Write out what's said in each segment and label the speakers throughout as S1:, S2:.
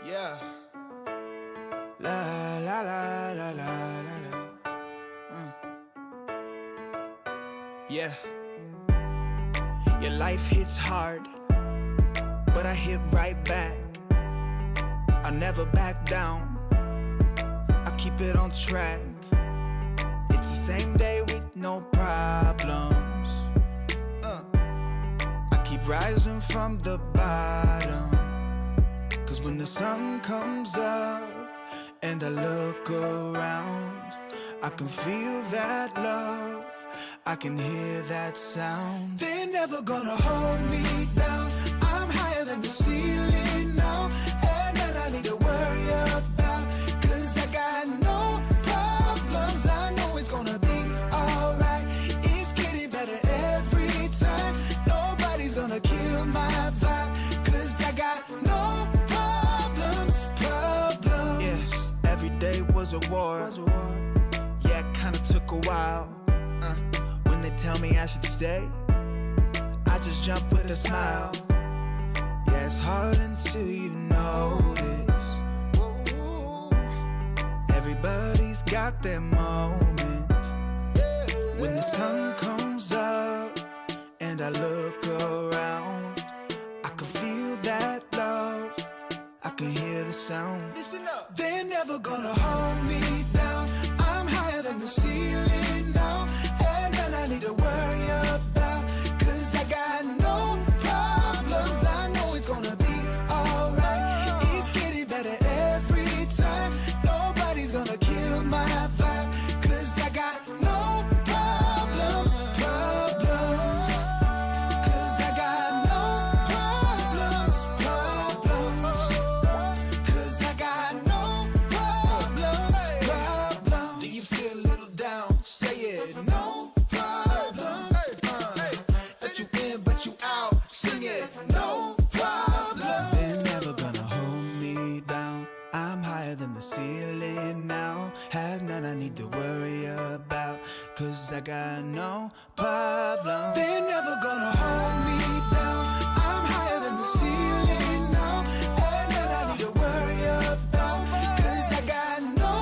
S1: Yeah. La la la la la la la. Yeah. Your life hits hard, but I hit right back. I never back down. I keep it on track. It's the same day with no problems. I keep rising from the bottom. Cause when the sun comes up and I look around, I can feel that love, I can hear that sound. They're never gonna hold me down. I'm higher than the ceiling now, and then I need to worry about, cause I got no problems. I know it's gonna be alright. It's getting better every time. Nobody's gonna kill my vibe, cause I got no problems. Yes, every day was a war. Yeah, it kinda took a while. When they tell me I should stay, I just jump with a smile. Yeah, it's hard until you notice. Everybody's got their moment. When the sun comes up and I look around, I can feel that love, I can hear the sound. Listen up. They're never gonna hold me down. I'm higher than the ceiling now, and then I need to worry about, cause I got no problems. I know it's gonna be alright. It's getting better every time. Nobody's gonna kill my vibe, cause I got no problems. Cause I got no problems. Cause I got no problems. Do you feel a little down? Say it. No problems. Let you in, but you out. Sing it. No problems. They're never gonna hold me down. I'm higher than the ceiling now. Had none I need to worry about, cause I got no problems. They're never gonna hold me down. I'm higher than the ceiling now, and none I need to worry about, cause I got no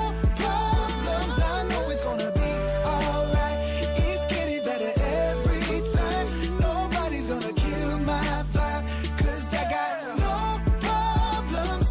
S1: problems. I know it's gonna be alright. It's getting better every time. Nobody's gonna kill my vibe, cause I got no problems.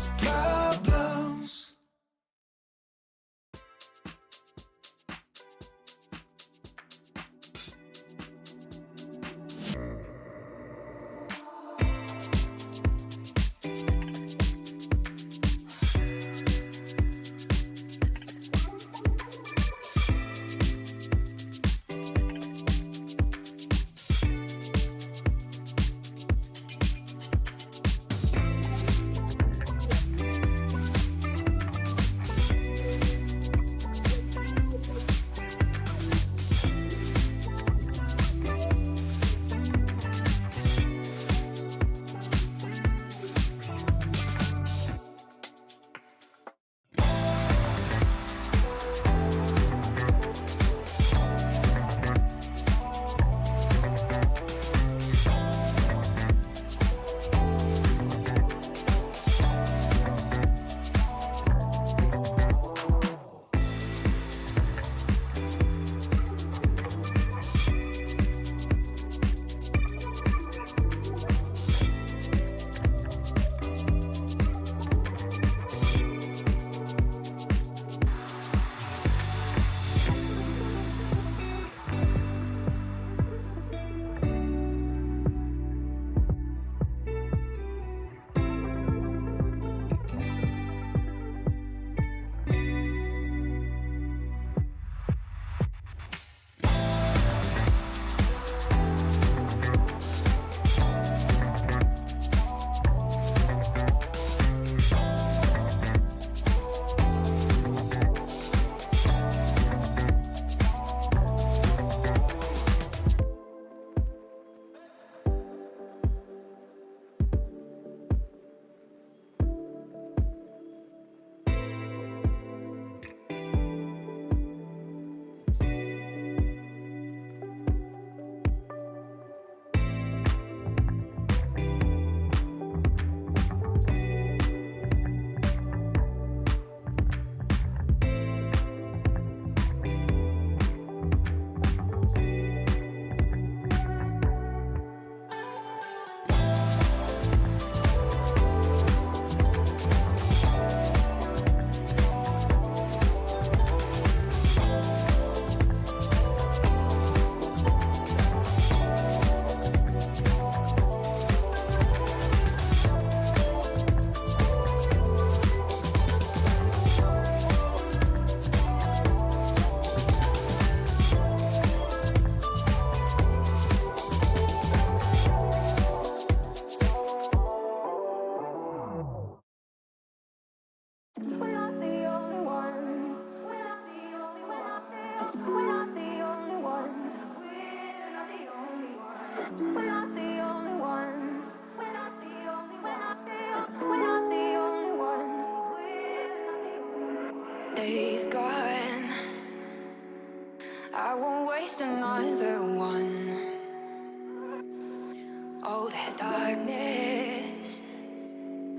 S2: darkness,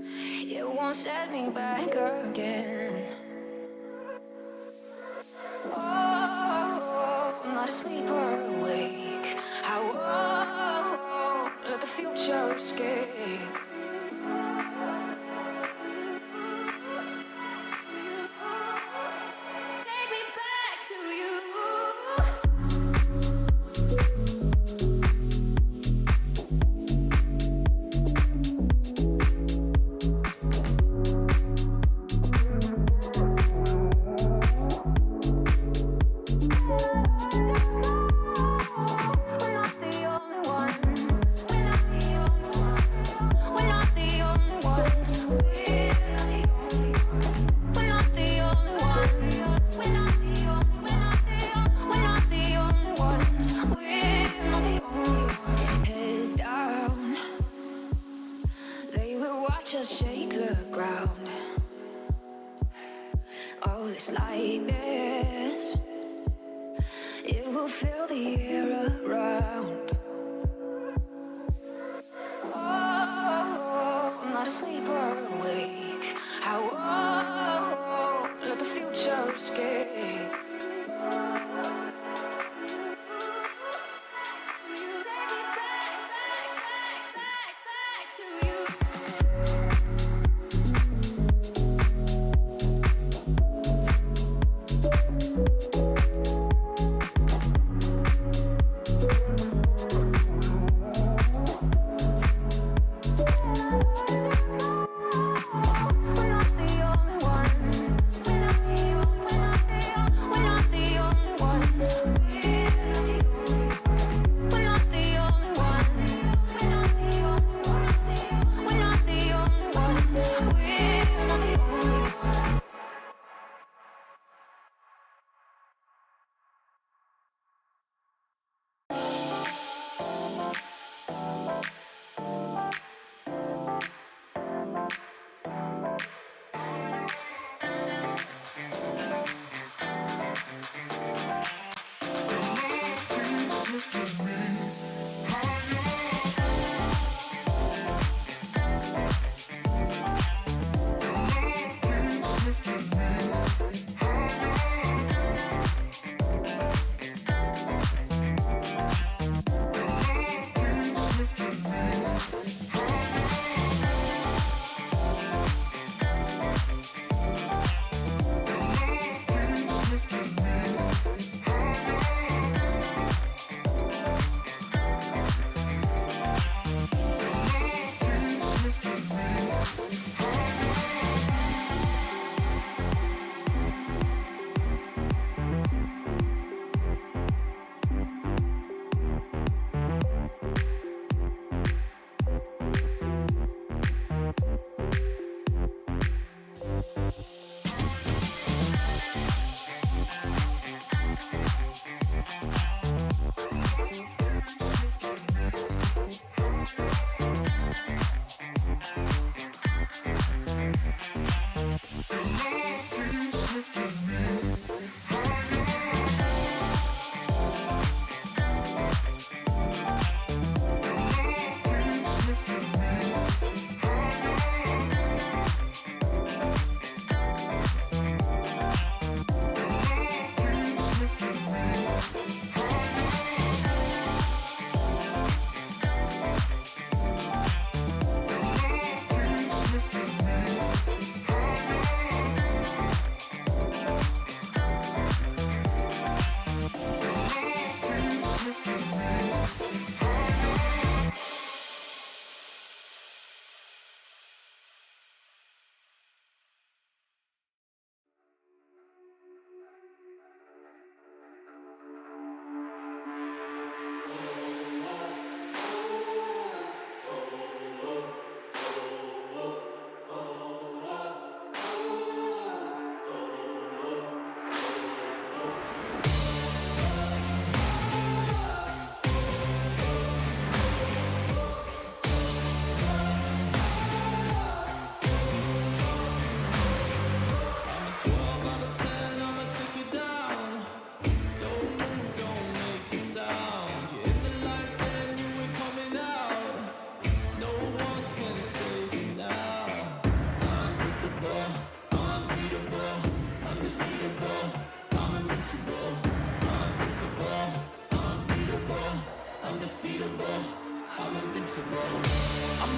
S2: it won't set me back again. Oh, I'm not asleep or awake. I won't let the future escape. Take me back to you. Just shake the ground. Oh, this lightness, it will fill the air around. Oh, I'm not asleep or awake. I won't let the future escape. Back to you.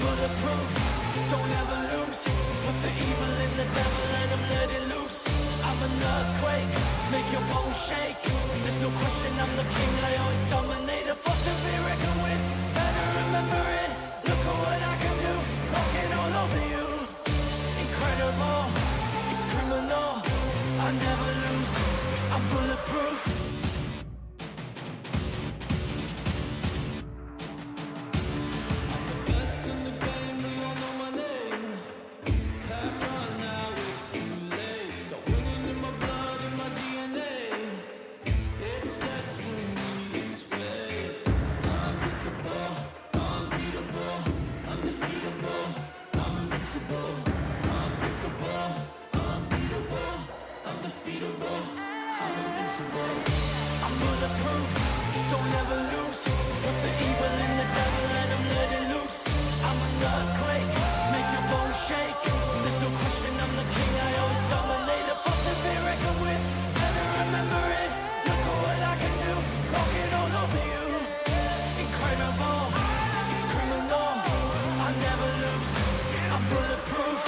S1: bulletproof, don't ever lose. Put the evil in the devil, let him let it loose. I'm an earthquake, make your bones shake. There's no question I'm the king, I always dominate. A force to be reckoned with, better remember it. Look at what I can do, walking all over you. Incredible, it's criminal, I never lose, I'm bulletproof. Best in the game, we all know my name. Can't run now, it's too late. Got winning in my blood, in my DNA. It's destiny, it's fate. Unbreakable, unbeatable, undefeatable, I'm invincible. Unbreakable, unbeatable, undefeatable, I'm invincible. I'm bulletproof, don't ever lose. Put the evil in the devil, let him let it loose. I'm an earthquake, make your bones shake. There's no question I'm the king, I always dominate. A force to be reckoned with, better remember it. Look at what I can do, walking all over you. Incredible, it's criminal, I never lose, I'm bulletproof.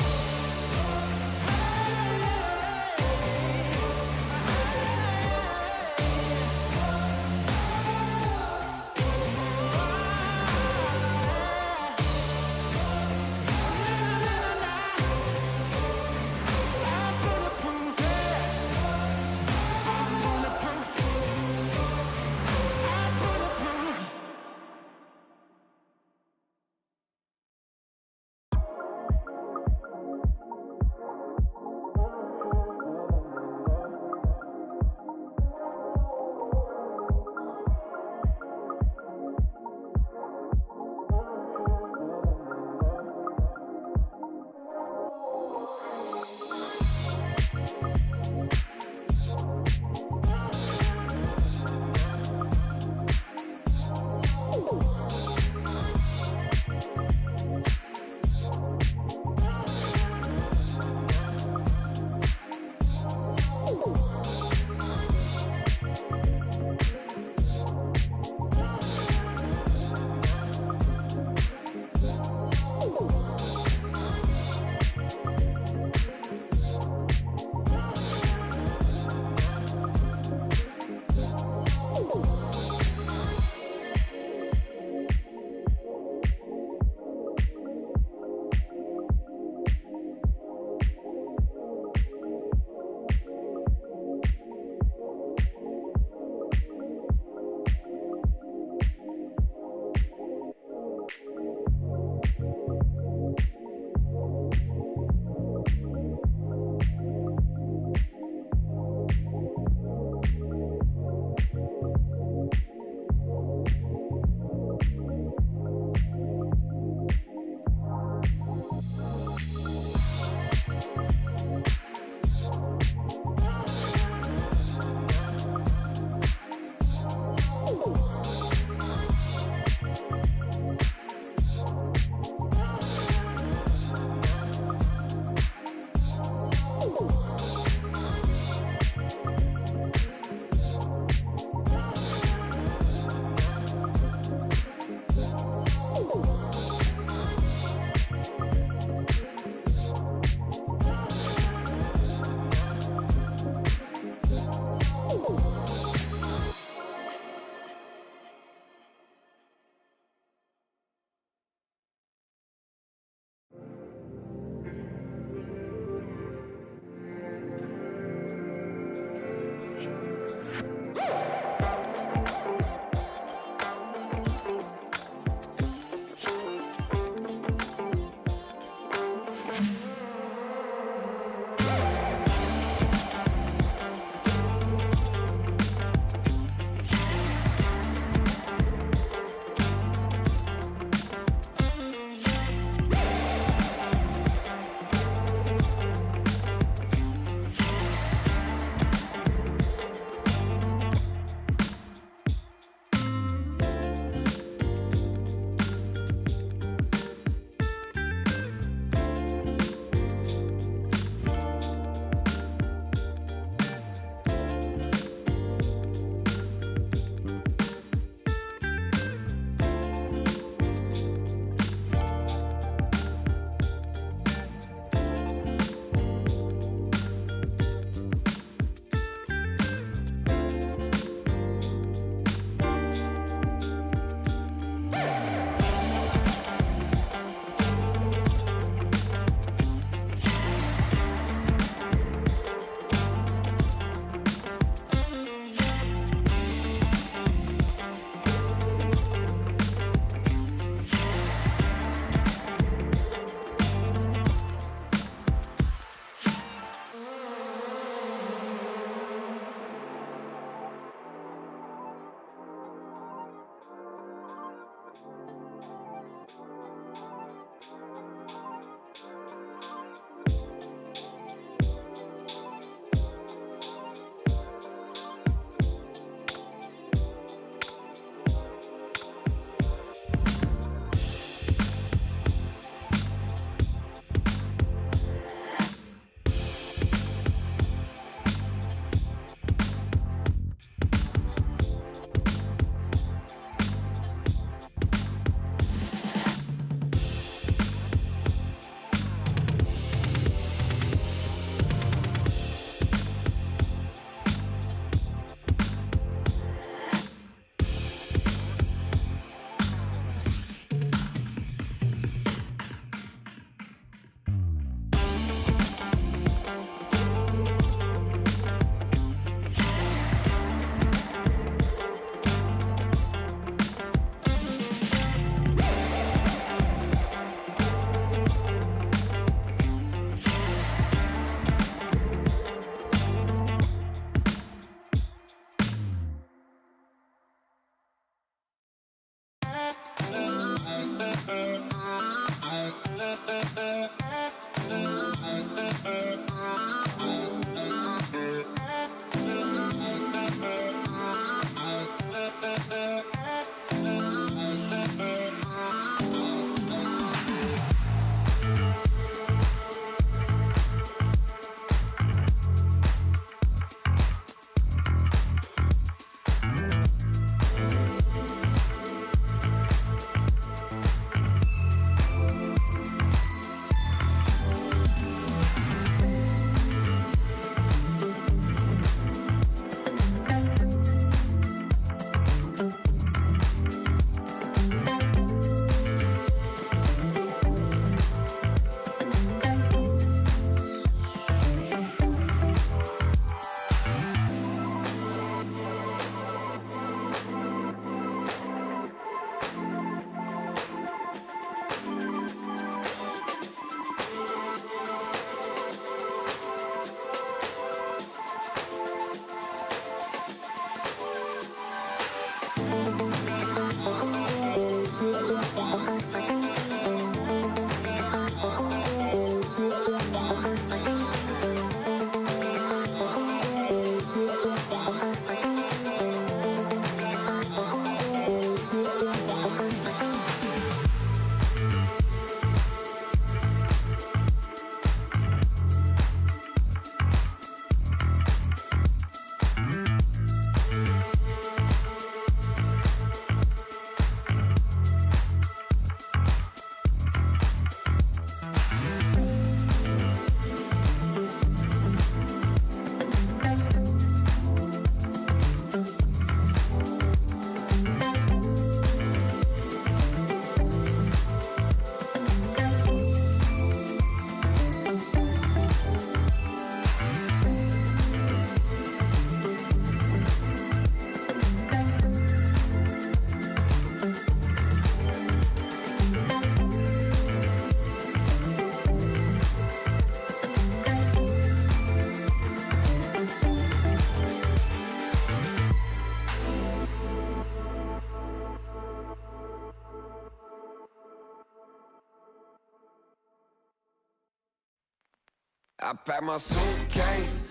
S3: I pack my suitcase,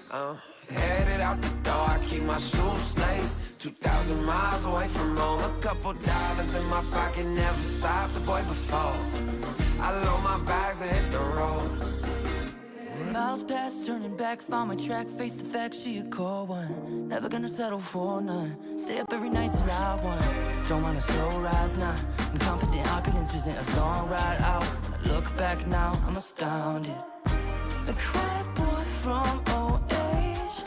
S3: headed out the door, I keep my shoes laced. 2,000 miles away from home, a couple dollars in my pocket, never stopped the boy before. I load my bags and hit the road.
S4: Miles past, turning back, found my track, face the fact, she a cold one. Never gonna settle for none, stay up every night till I won. Don't want a slow rise now, I'm confident opulence isn't a long ride out. When I look back now, I'm astounded. A quiet boy from old age,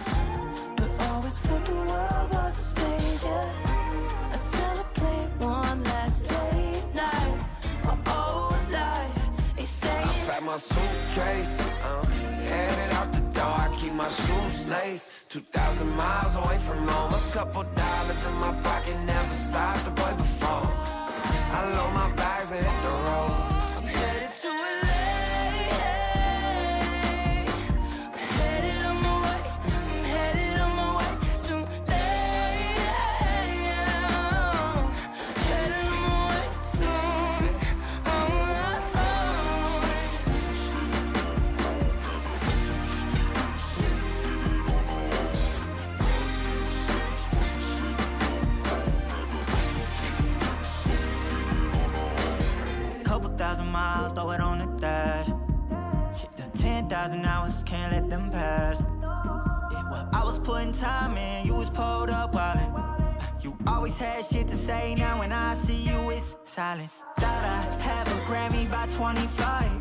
S4: but always felt the world was a stage, yeah. I celebrate one last late night, my whole life ain't staying.
S3: I pack my suitcase, headed out the door, I keep my shoes laced. 2,000 miles away from home, a couple dollars in my pocket, never stopped the boy before. I load my bags and hit the road.
S4: I'm headed to LA.
S5: Miles, throw it on the dash. Shit, the 10,000 hours, can't let them pass. Yeah, well, I was putting time in, you was pulled up wildin'. You always had shit to say, now when I see you, it's silence. Thought I have a Grammy by 25.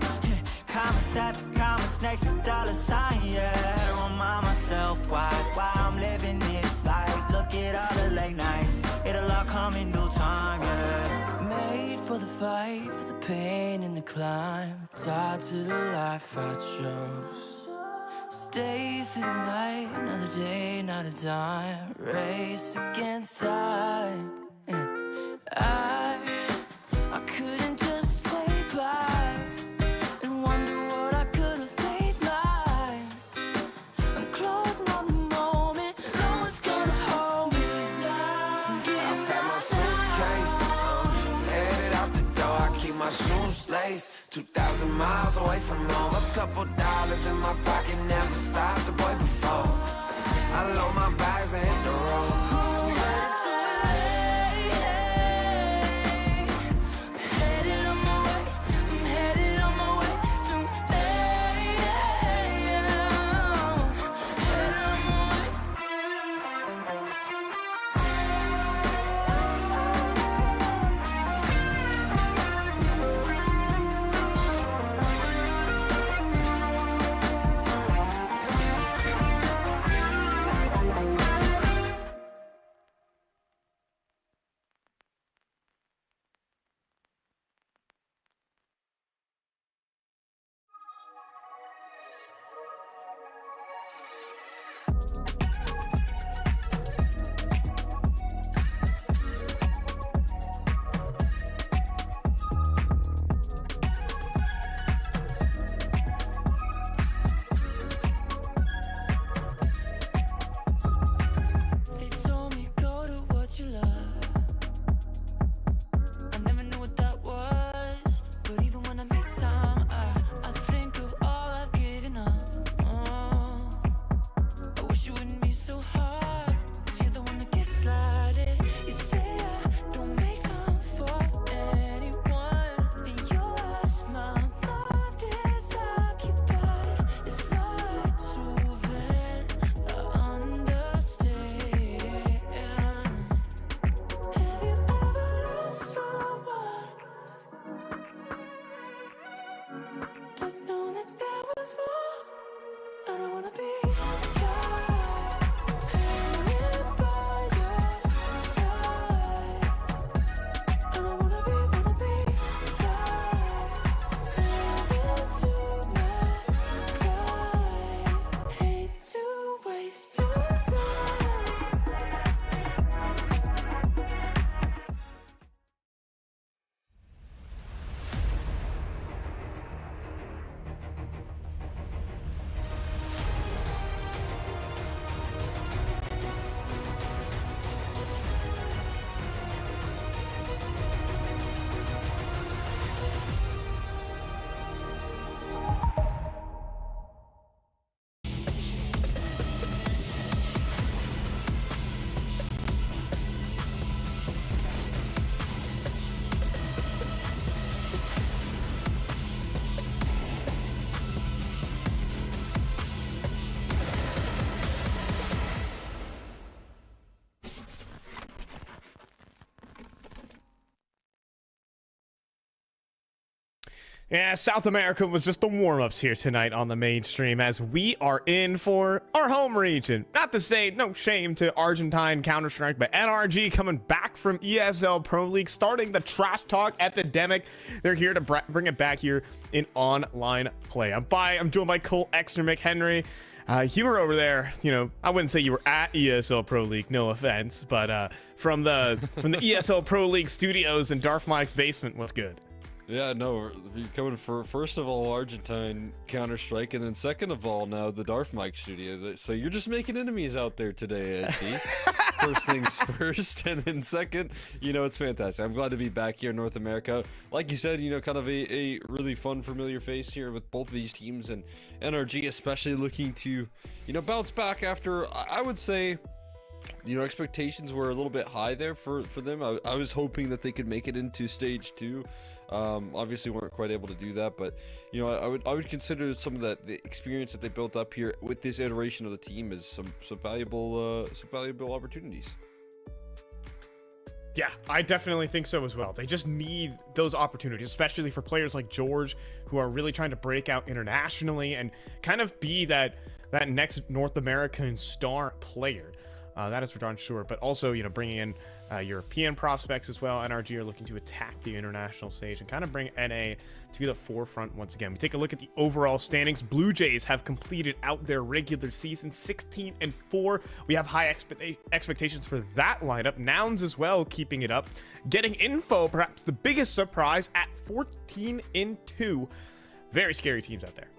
S5: Commas after commas next to dollar sign, yeah. Had to remind myself why I'm living this life. Look at all the late nights, it'll all come in due time, yeah.
S4: Made for the fight, for the pain and the climb, tied to the life I chose. Stay through the night, another day, not a dime. Race against time. I couldn't just lay by and wonder what I could have made mine. I'm closing on the moment, no one's gonna hold me down.
S3: I pack my suitcase, headed out the door, I keep my shoes laced. 2,000 miles away from home, a couple dollars in my pocket, never stopped the boy before. I load my bags and hit the road.
S6: Yeah, South America was just the warm-ups here tonight on the mainstream as we are in for our home region. Not to say no shame to Argentine Counter-Strike, but NRG coming back from ESL Pro League, starting the trash talk epidemic. They're here to bring it back here in online play. I'm joined by Cole Exner McHenry. You were over there, you know, I wouldn't say you were at ESL Pro League, no offense, but from the ESL Pro League studios in Darth Mike's basement, what's good?
S7: Yeah, no, you're coming for, first of all, Argentine Counter-Strike, and then second of all, now the Darth Mike studio. So you're just making enemies out there today, I see. First things first, and then second, you know, it's fantastic. I'm glad to be back here in North America. Like you said, you know, kind of a really fun, familiar face here with both of these teams, and NRG especially looking to, you know, bounce back after, I would say, you know, expectations were a little bit high there for them. I was hoping that they could make it into stage 2. Obviously weren't quite able to do that, but you know, I would consider some of the experience that they built up here with this iteration of the team as some valuable opportunities.
S6: Yeah, I definitely think so as well. They just need those opportunities, especially for players like George, who are really trying to break out internationally and kind of be that next North American star player. That is for darn sure. But also, you know, bringing in European prospects as well. NRG are looking to attack the international stage and kind of bring NA to the forefront once again. We take a look at the overall standings. Blue Jays have completed out their regular season 16-4. We have high expectations for that lineup. Nouns as well, keeping it up. Getting info, perhaps the biggest surprise, at 14-2. Very scary teams out there.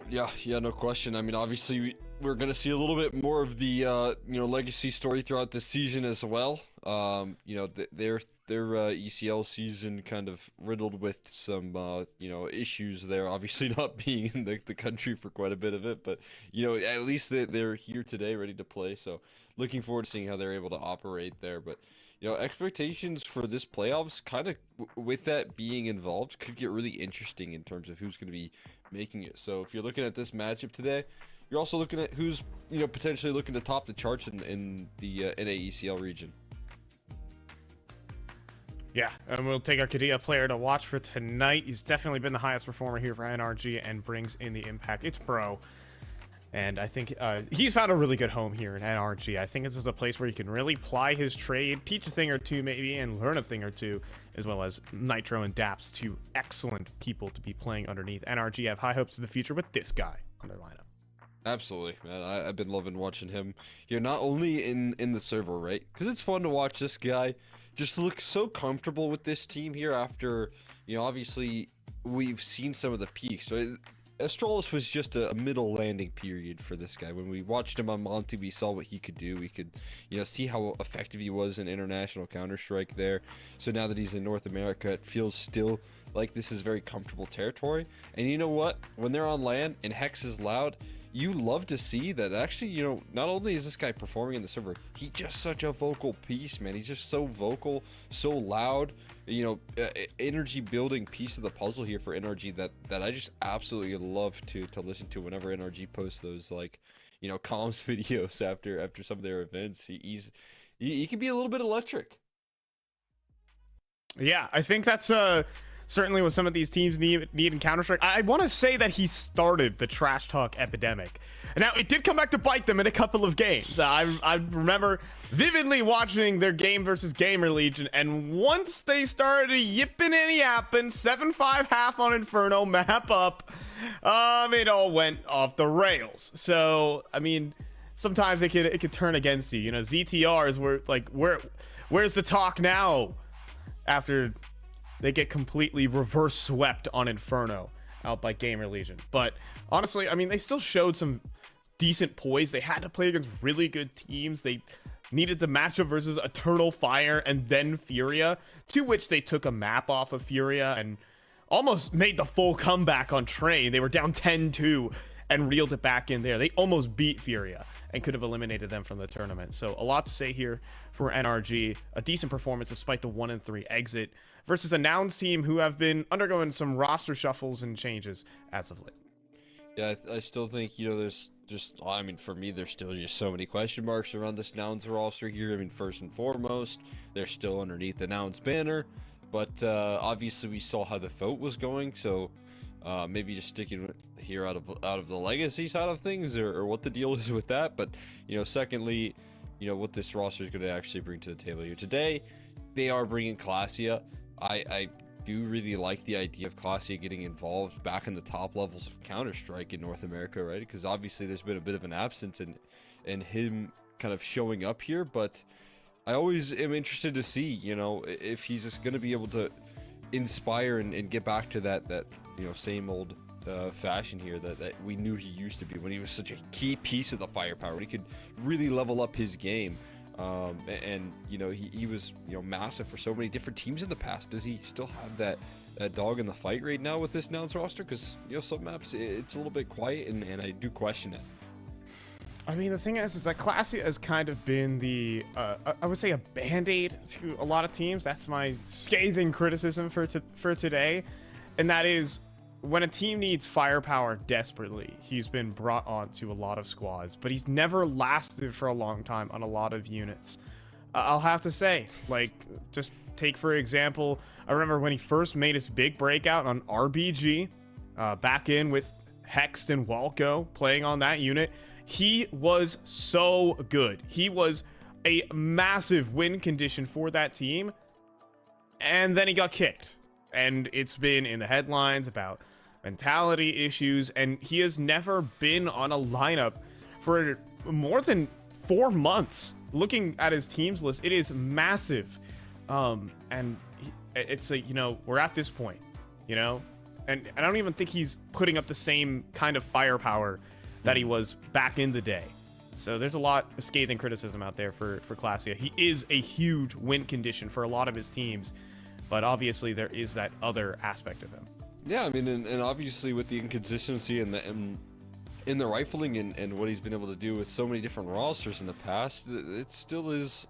S7: Yeah, no question. I mean, obviously we're going to see a little bit more of the you know, legacy story throughout the season as well. You know, their ECL season kind of riddled with some you know, issues there, obviously not being in the country for quite a bit of it, but you know, at least they're here today ready to play, so looking forward to seeing how they're able to operate there. But you know, expectations for this playoffs, kind of with that being involved, could get really interesting in terms of who's going to be making it. So if you're looking at this matchup today, you're also looking at who's, you know, potentially looking to top the charts in the NAECL region.
S6: Yeah, and we'll take our Kadia player to watch for tonight. He's definitely been the highest performer here for NRG and brings in the impact. It's Bro. And I think he's found a really good home here in NRG. I think this is a place where he can really ply his trade, teach a thing or two maybe, and learn a thing or two, as well as Nitro and Daps, two excellent people to be playing underneath. NRG have high hopes of the future with this guy on their lineup.
S7: Absolutely, man. I've been loving watching him here, not only in the server, right? Because it's fun to watch this guy just look so comfortable with this team here after, you know, obviously we've seen some of the peaks. So Astralis was just a middle landing period for this guy. When we watched him on Monty, we saw what he could do. We could, you know, see how effective he was in international Counter-Strike there. So now that he's in North America, it feels still like this is very comfortable territory. And you know what? When they're on LAN and Hex is loud, you love to see that actually, you know, not only is this guy performing in the server, he's just such a vocal piece, man. He's just so vocal, so loud, you know, energy building piece of the puzzle here for NRG that I just absolutely love to listen to whenever NRG posts those, like, you know, comms videos after some of their events. He can be a little bit electric.
S6: Yeah, I think that's certainly what some of these teams need in Counter-Strike. I want to say that he started the trash talk epidemic. Now, it did come back to bite them in a couple of games. I remember vividly watching their game versus Gamer Legion, and once they started yipping and yapping, 7-5 half on Inferno, map up, it all went off the rails. So, I mean, sometimes it could turn against you. You know, ZTRs were like, where's the talk now after they get completely reverse swept on Inferno out by Gamer Legion? But honestly, I mean, they still showed some decent poise. They had to play against really good teams. They needed to match up versus Eternal Fire and then Furia, to which they took a map off of Furia and almost made the full comeback on Train. They were down 10-2 and reeled it back in there. They almost beat Furia and could have eliminated them from the tournament. So a lot to say here for NRG. A decent performance despite the 1-3 exit versus a Nouns team who have been undergoing some roster shuffles and changes as of late.
S7: Yeah, I still think, you know, there's just, I mean, for me, there's still just so many question marks around this Nouns roster here. I mean, first and foremost, they're still underneath the Nouns banner. But obviously we saw how the vote was going, so maybe just sticking here out of the legacy side of things, or what the deal is with that. But secondly, what this roster is going to actually bring to the table here today. They are bringing Classia. I do really like the idea of Classia getting involved back in the top levels of Counter-Strike in North America, right? Because obviously there's been a bit of an absence in him kind of showing up here, but I always am interested to see, if he's just going to be able to inspire and get back to that same old fashion here that we knew he used to be when he was such a key piece of the firepower. He could really level up his game. And he was massive for so many different teams in the past. Does he still have that dog in the fight right now with this Nouns roster? Because some maps it's a little bit quiet, and I do question it.
S6: I mean, the thing is that Classia has kind of been the I would say a band-aid to a lot of teams. That's my scathing criticism for today, and that is, when a team needs firepower desperately, he's been brought on to a lot of squads, but he's never lasted for a long time on a lot of units. I'll have to say, just take for example, I remember when he first made his big breakout on RBG, back in with Hext and Walco playing on that unit. He was so good. He was a massive win condition for that team, and then he got kicked. And it's been in the headlines about mentality issues, and he has never been on a lineup for more than 4 months. Looking at his teams list, it is massive. And it's we're at this point, and I don't even think he's putting up the same kind of firepower that he was back in the day. So there's a lot of scathing criticism out there for Classia. He is a huge win condition for a lot of his teams, but obviously there is that other aspect of him.
S7: Yeah, I mean, and obviously with the inconsistency and in the rifling and what he's been able to do with so many different rosters in the past, it still is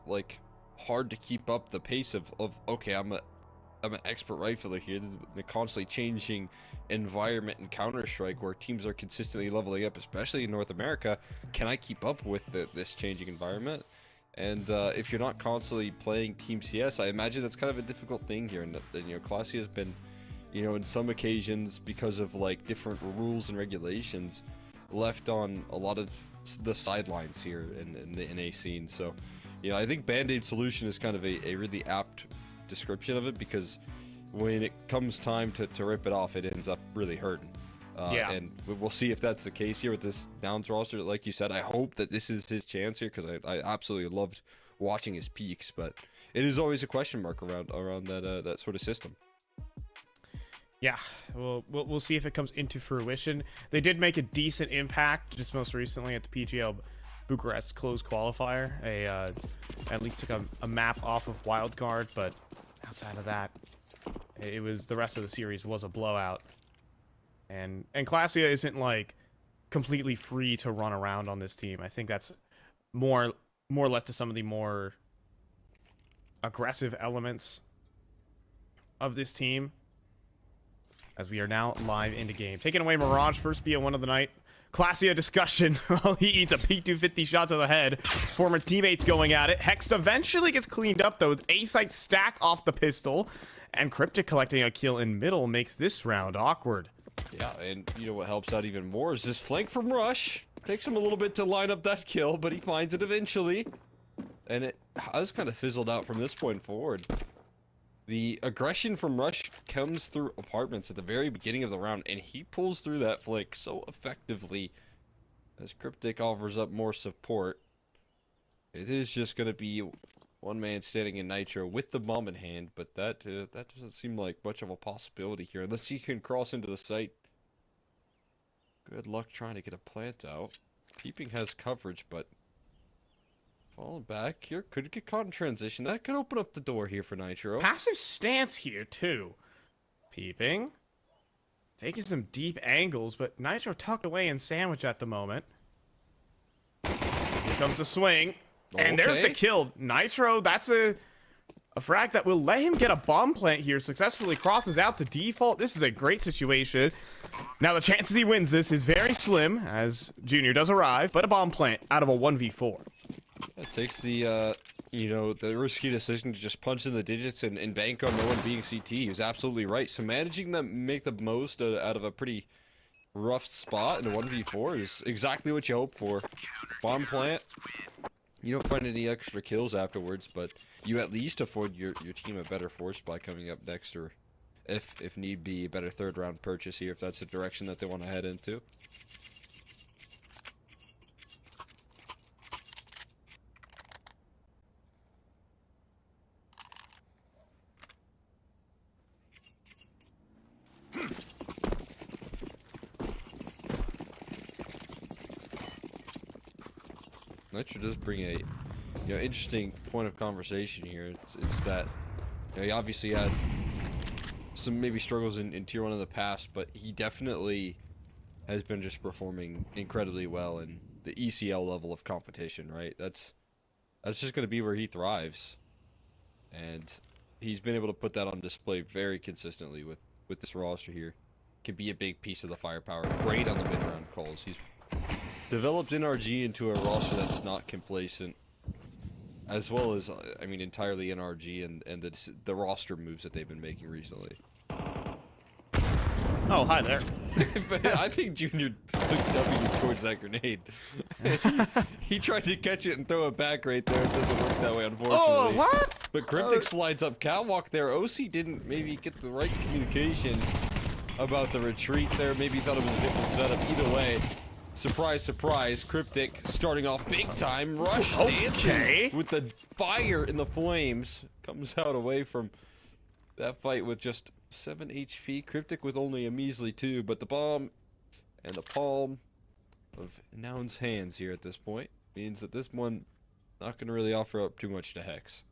S7: hard to keep up the pace of okay, I'm an expert rifler here. The constantly changing environment in Counter-Strike where teams are consistently leveling up, especially in North America. Can I keep up with this changing environment? And if you're not constantly playing Team CS, I imagine that's kind of a difficult thing here. And Classia has been, in some occasions, because of different rules and regulations, left on a lot of the sidelines here in the NA scene. So, I think Band-Aid solution is kind of a really apt description of it, because when it comes time to rip it off, it ends up really hurting. And we'll see if that's the case here with this Nouns roster. Like you said, I hope that this is his chance here, because I absolutely loved watching his peaks, but it is always a question mark around that sort of system.
S6: Yeah, we'll see if it comes into fruition. They did make a decent impact just most recently at the PGL Bucharest closed qualifier. At least took a map off of Wildcard, but outside of that, it was the rest of the series was a blowout. And Classia isn't completely free to run around on this team. I think that's more left to some of the more aggressive elements of this team. As we are now live into game. Taking away Mirage, first BO1 of the night. Classia discussion while he eats a P250 shot to the head. Former teammates going at it. Hext eventually gets cleaned up though with A-Site stack off the pistol. And Cryptic collecting a kill in middle makes this round awkward.
S7: Yeah, and what helps out even more is this flank from Rush. Takes him a little bit to line up that kill, but he finds it eventually. And it has kind of fizzled out from this point forward. The aggression from Rush comes through apartments at the very beginning of the round, and he pulls through that flank so effectively as Cryptic offers up more support. It is just going to be one man standing in Nitro with the bomb in hand, but that doesn't seem like much of a possibility here unless he can cross into the site. Good luck trying to get a plant out. Keeping has coverage, but falling back here could get caught in transition. That could open up the door here for Nitro.
S6: Passive stance here too. Peeping. Taking some deep angles, but Nitro tucked away in sandwich at the moment. Here comes the swing. And there's the kill. Nitro, that's a frag that will let him get a bomb plant here. Successfully crosses out to default. This is a great situation. Now the chances he wins this is very slim as Junior does arrive, but a bomb plant out of a 1v4.
S7: It takes the, you know, the risky decision to just punch in the digits and bank on no one being CT. He was absolutely right. So managing to make the most out of a pretty rough spot in a 1v4 is exactly what you hope for. Bomb plant. You don't find any extra kills afterwards, but you at least afford your team a better force by coming up next, or if need be, a better third round purchase here if that's the direction that they want to head into. Nitro does bring a, you know, interesting point of conversation here. It's that, you know, he obviously had some maybe struggles in Tier 1 in the past, but he definitely has been just performing incredibly well in the ECL level of competition, right? That's just going to be where he thrives. And he's been able to put that on display very consistently with this roster here. Can be a big piece of the firepower. Great on the mid-round calls. He's developed NRG into a roster that's not complacent, as well as, I mean, entirely NRG and the roster moves that they've been making recently.
S6: Oh, hi there.
S7: I think Junior took W towards that grenade. He tried to catch it and throw it back right there. It doesn't work that way, unfortunately.
S6: Oh, what?
S7: But Cryptic slides up catwalk there. OC didn't maybe get the right communication about the retreat there. Maybe thought it was a different setup. Either way, surprise, surprise, Cryptic starting off big time. Rush dancing with the fire in the flames. Comes out away from that fight with just 7 HP. Cryptic with only a measly 2, but the bomb and the palm of Nouns' hands here at this point means that this one not going to really offer up too much to Hex.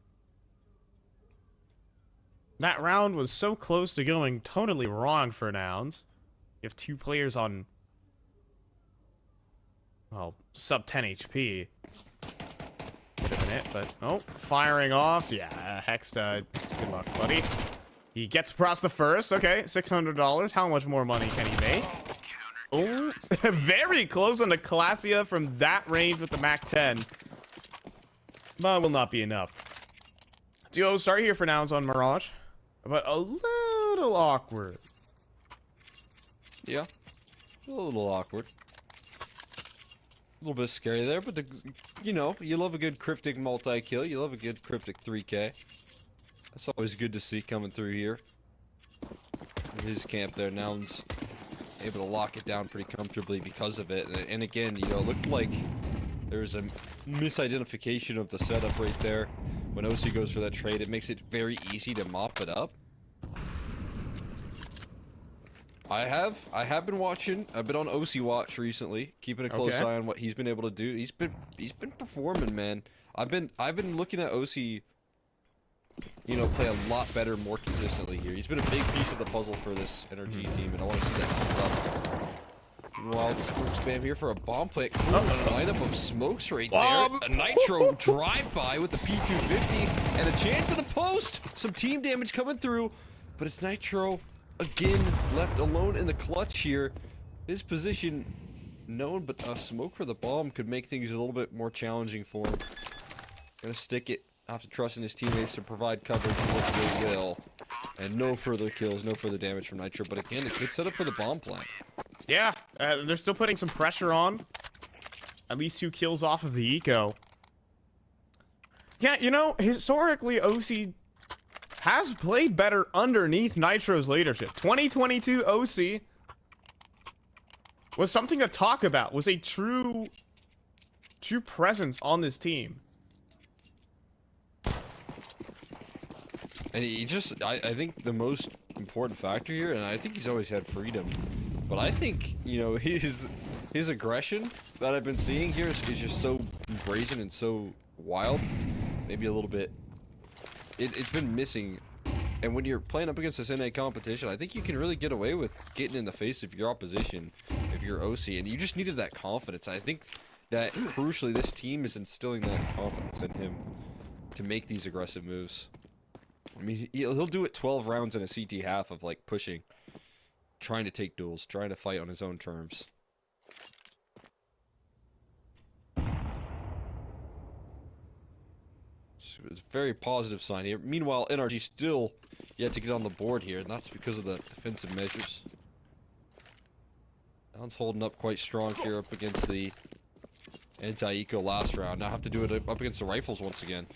S6: That round was so close to going totally wrong for Nouns. You have 2 players on, well, sub 10 HP. Could have been it, but oh, firing off. Yeah, Hex died. Good luck, buddy. He gets across the first. Okay, $600. How much more money can he make? Oh, very close on the Classia from that range with the MAC-10. But will not be enough. Duo start here for Nouns on Mirage. But a little awkward.
S7: Yeah, a little awkward. A little bit scary there, but you know, you love a good Cryptic multi-kill. You love a good Cryptic 3K. That's always good to see coming through here. In his camp there, Nouns able to lock it down pretty comfortably because of it. And again, you know, it looked like there's a misidentification of the setup right there. When OC goes for that trade, it makes it very easy to mop it up. I have been watching. I've been on OC Watch recently, keeping a close eye on what he's been able to do. He's been performing, man. I've been looking at OC, you know, play a lot better, more consistently here. He's been a big piece of the puzzle for this NRG team, and I want to see that keep up. Meanwhile, the smoke spam here for a bomb plant. Cool lineup of smokes right there. A Nitro drive-by with the P250 and a chance at the post. Some team damage coming through, but it's Nitro again left alone in the clutch here. His position known, but a smoke for the bomb could make things a little bit more challenging for him. Gonna stick it. Have to trust in his teammates to provide coverage for what they will. And no further kills, no further damage from Nitro. But again, a good setup for the bomb plant.
S6: Yeah, they're still putting some pressure on. At least 2 kills off of the eco. Yeah, you know, historically, OC has played better underneath Nitro's leadership. 2022 OC was something to talk about, was a true presence on this team.
S7: And he just, I think the most important factor here, and I think he's always had freedom, but I think, you know, his aggression that I've been seeing here is just so brazen and so wild. Maybe a little bit, it's been missing. And when you're playing up against this NA competition, I think you can really get away with getting in the face of your opposition if you're OC, and you just needed that confidence. I think that, crucially, this team is instilling that confidence in him to make these aggressive moves. I mean, he'll do it 12 rounds in a CT half of, like, pushing, trying to take duels, trying to fight on his own terms. It's a very positive sign here. Meanwhile, NRG still yet to get on the board here, and that's because of the defensive measures. Nouns holding up quite strong here up against the anti-eco last round. Now have to do it up against the rifles once again.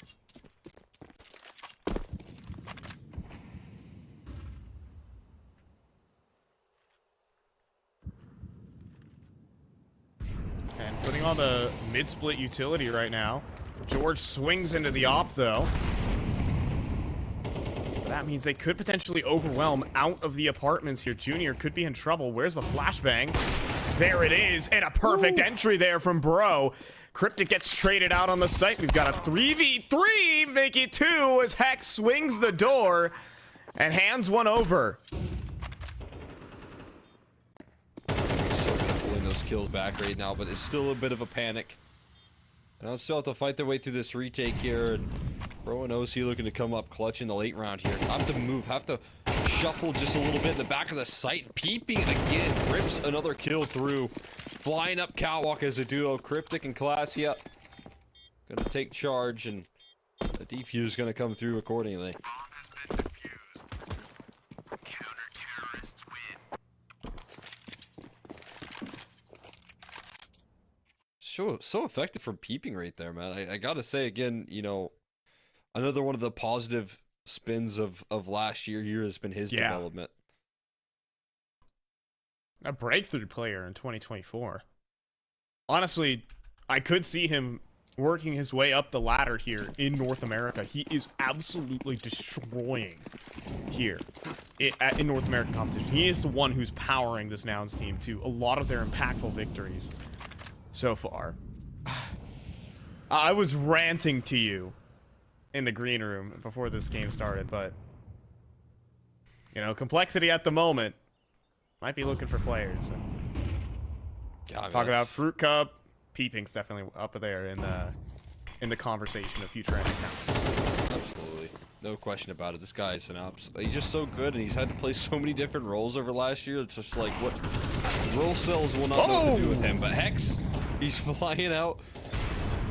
S6: And putting on the mid-split utility right now. George swings into the op, though. That means they could potentially overwhelm out of the apartments here. Junior could be in trouble. Where's the flashbang? There it is, and a perfect entry there from Bro. Cryptic gets traded out on the site. We've got a 3v3, make it 2 as Hex swings the door and hands one over.
S7: So good at pulling those kills back right now, but it's still a bit of a panic. Now still have to fight their way through this retake here, and Bro and OC looking to come up clutch in the late round here. Have to move, have to shuffle just a little bit in the back of the site. Peeping again, rips another kill through. Flying up catwalk as a duo, Cryptic and Classia. Gonna take charge, and the defuse gonna come through accordingly. So effective from peeping right there, man. I gotta say again, you know, another one of the positive spins of last year here has been his development.
S6: A breakthrough player in 2024. Honestly, I could see him working his way up the ladder here in North America. He is absolutely destroying here in North American competition. He is the one who's powering this Nouns team to a lot of their impactful victories so far. I was ranting to you in the green room before this game started, but you know, complexity at the moment might be looking for players. And talk about Fruit Cup, Peeping's definitely up there in the conversation of future ending talents.
S7: Absolutely, no question about it. This guy is he's just so good, and he's had to play so many different roles over last year. It's just like what role cells will not know what to do with him. But Hex, he's flying out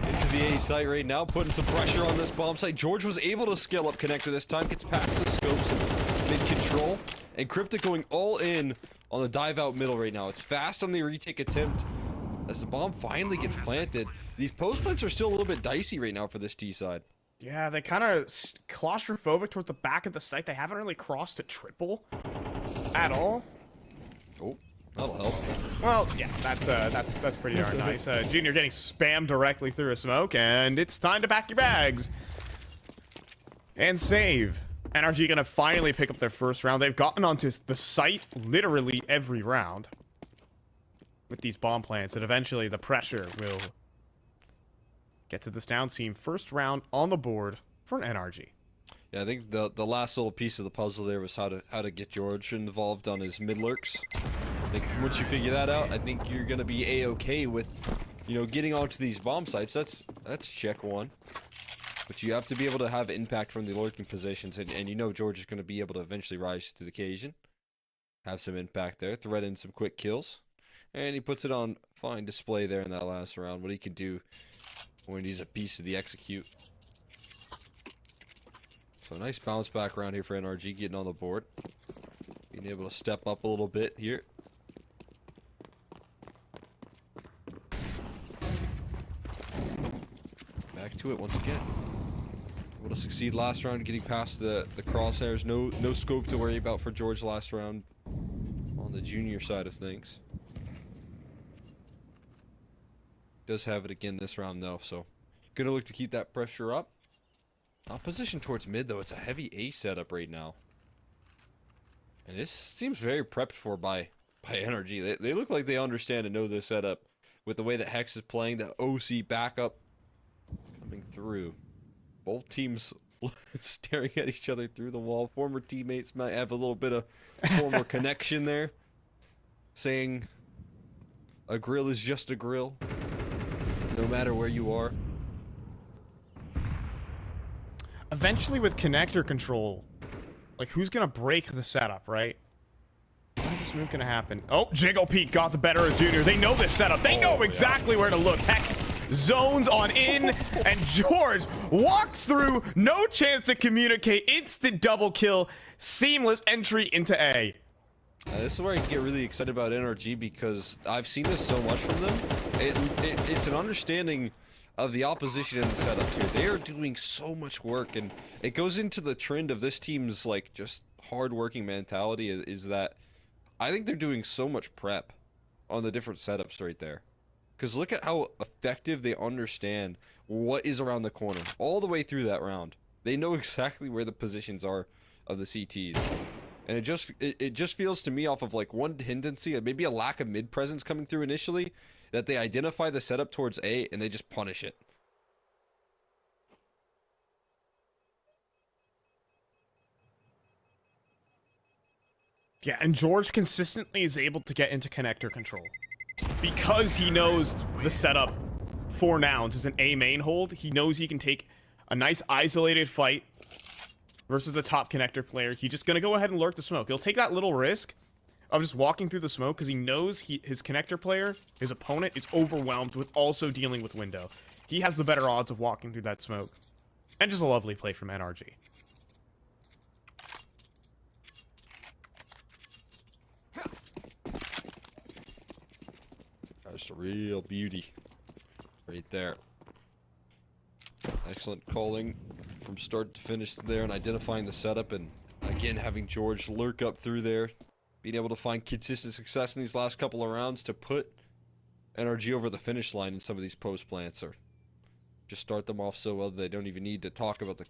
S7: into the A site right now, putting some pressure on this bomb site. George was able to scale up connector this time, gets past the scopes and mid-control, and Cryptic going all in on the dive out middle right now. It's fast on the retake attempt as the bomb finally gets planted. These post plants are still a little bit dicey right now for this T side.
S6: Yeah, they kind of claustrophobic towards the back of the site. They haven't really crossed to triple at all.
S7: Oh, that'll help.
S6: Well, yeah, that's pretty darn nice. Junior getting spammed directly through a smoke, and it's time to pack your bags and save. NRG gonna finally pick up their first round. They've gotten onto the site literally every round with these bomb plants, and eventually the pressure will get to this down team. First round on the board for an NRG.
S7: Yeah, I think the last little piece of the puzzle there was how to get George involved on his mid lurks. I think once you figure that out, I think you're gonna be a-okay with, you know, getting onto these bomb sites. That's check one. But you have to be able to have impact from the lurking positions, and you know George is going to be able to eventually rise to the occasion. Have some impact there, thread in some quick kills. And he puts it on fine display there in that last round, what he can do when he's a piece of the execute. So nice bounce back round here for NRG, getting on the board. Being able to step up a little bit here. Back to it once again. Able to succeed last round, getting past the crosshairs. No scope to worry about for George last round on the junior side of things. Does have it again this round though, so gonna look to keep that pressure up. Opposition towards mid though, it's a heavy A setup right now. And this seems very prepped for by NRG. They look like they understand and know this setup with the way that Hex is playing, the OC backup coming through. Both teams staring at each other through the wall. Former teammates might have a little bit of former connection there, saying a grill is just a grill, no matter where you are.
S6: Eventually with connector control, like who's gonna break the setup, right? When is this move gonna happen? Oh, Jiggle Peak got the better of Junior. They know this setup. They know exactly where to look. Hex zones on in, and George walks through, no chance to communicate, instant double kill, seamless entry into A.
S7: This is where I get really excited about NRG because I've seen this so much from them. It's an understanding of the opposition and the setups here. They are doing so much work, and it goes into the trend of this team's like just hard-working mentality is that I think they're doing so much prep on the different setups right there. Because look at how effective they understand what is around the corner all the way through that round. They know exactly where the positions are of the CTs. And it just feels to me off of like one tendency, maybe a lack of mid presence coming through initially, that they identify the setup towards A and they just punish it.
S6: Yeah, and George consistently is able to get into connector control. Because he knows the setup for Nouns is an A main hold, he knows he can take a nice isolated fight versus the top connector player. He's just going to go ahead and lurk the smoke. He'll take that little risk of just walking through the smoke because he knows his connector player, his opponent, is overwhelmed with also dealing with window. He has the better odds of walking through that smoke. And just a lovely play from NRG.
S7: Just a real beauty right there. Excellent calling from start to finish there and identifying the setup, and again having George lurk up through there, being able to find consistent success in these last couple of rounds to put NRG over the finish line in some of these post plants, or just start them off so well that they don't even need to talk about the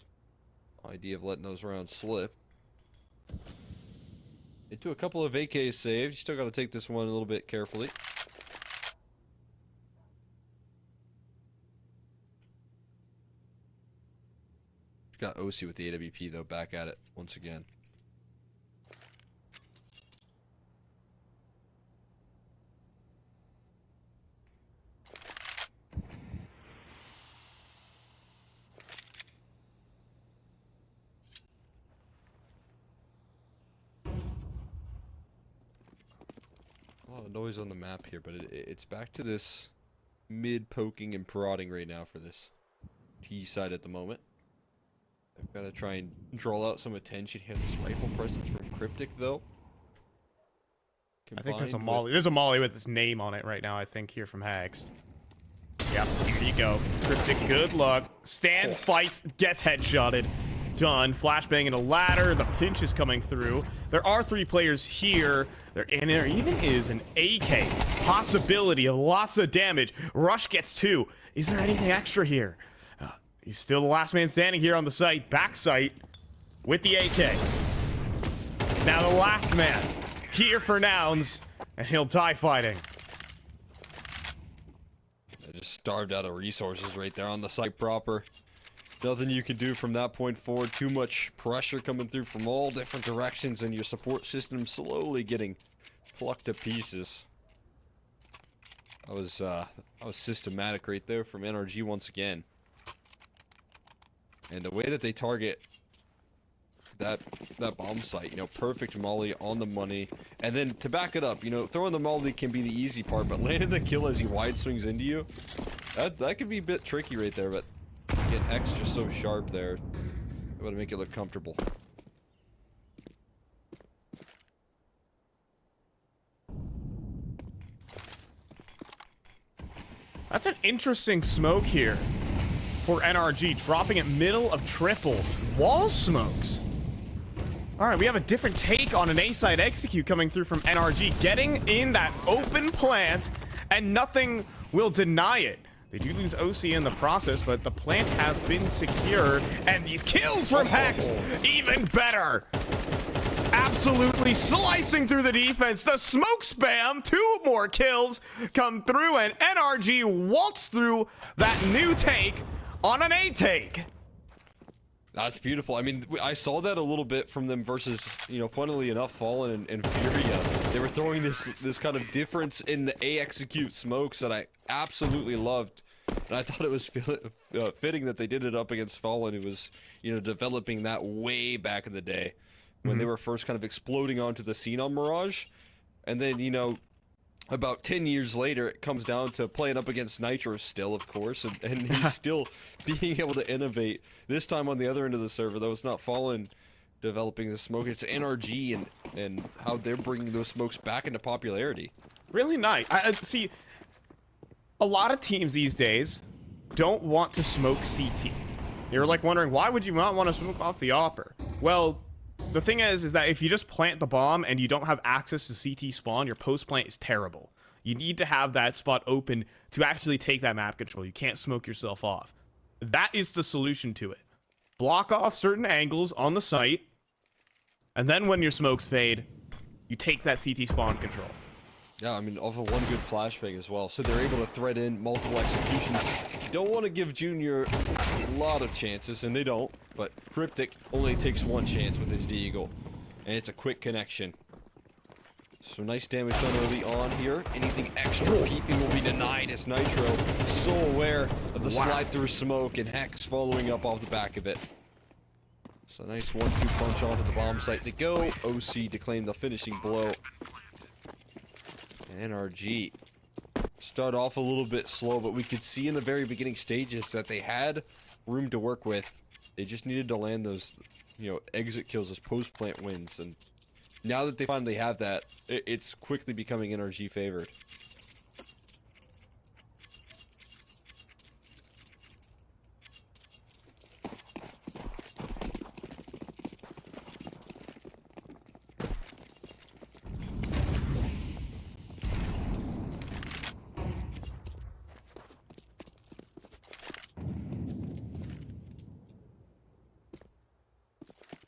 S7: idea of letting those rounds slip. Into a couple of AKs saved. You still got to take this one a little bit carefully. Got OC with the AWP though, back at it once again. A lot of noise on the map here, but it's back to this mid poking and prodding right now for this T side at the moment. I've got to try and draw out some attention here. This rifle presence from Cryptic, though.
S6: I think there's a molly. There's a molly with his name on it right now, I think, here from Hags. Yep, here you go. Cryptic, good luck. Stand, fights, gets headshotted. Done. Flashbang into ladder. The pinch is coming through. There are 3 players here. And there even is an AK. Possibility of lots of damage. Rush gets 2. Is there anything extra here? He's still the last man standing here on the site, back site, with the AK. Now the last man here for Nouns, and he'll die fighting.
S7: They just starved out of resources right there on the site proper. Nothing you can do from that point forward. Too much pressure coming through from all different directions, and your support system slowly getting plucked to pieces. That was systematic right there from NRG once again. And the way that they target that bomb site, you know, perfect molly on the money. And then to back it up, you know, throwing the molly can be the easy part, but landing the kill as he wide swings into you, that could be a bit tricky right there, but again, X just so sharp there. Able to make it look comfortable.
S6: That's an interesting smoke here for NRG, dropping it middle of triple. Wall smokes. All right, we have a different take on an A-side execute coming through from NRG, getting in that open plant, and nothing will deny it. They do lose OC in the process, but the plant has been secured, and these kills from Hex, even better. Absolutely slicing through the defense. The smoke spam, 2 more kills come through, and NRG waltz through that new take on an A take.
S7: That's beautiful. I mean, I saw that a little bit from them versus, you know, funnily enough, Fallen and Furia. They were throwing this kind of difference in the A execute smokes that I absolutely loved. And I thought it was fitting that they did it up against Fallen, who was, you know, developing that way back in the day when they were first kind of exploding onto the scene on Mirage. And then, you know, about 10 years later, it comes down to playing up against Nitro still, of course, and he's still being able to innovate. This time on the other end of the server, though, it's not Fallen developing the smoke, it's NRG and how they're bringing those smokes back into popularity.
S6: Really nice. See, a lot of teams these days don't want to smoke CT. You're like wondering, why would you not want to smoke off the Opper? Well, the thing is that if you just plant the bomb and you don't have access to CT spawn, your post plant is terrible. You need to have that spot open to actually take that map control. You can't smoke yourself off. That is the solution to it. Block off certain angles on the site, and then when your smokes fade, you take that CT spawn control.
S7: Yeah, I mean, off of one good flashbang as well. So they're able to thread in multiple executions. Don't want to give Junior a lot of chances, and they don't. But Cryptic only takes one chance with his Deagle. And it's a quick connection. So nice damage done early on here. Anything extra peeping will be denied as Nitro so aware of the slide through smoke, and Hex following up off the back of it. So nice 1-2 punch onto the bomb site to go. OC to claim the finishing blow. NRG start off a little bit slow, but we could see in the very beginning stages that they had room to work with. They just needed to land those, exit kills, those post plant wins, and now that they finally have that, it's quickly becoming NRG favored.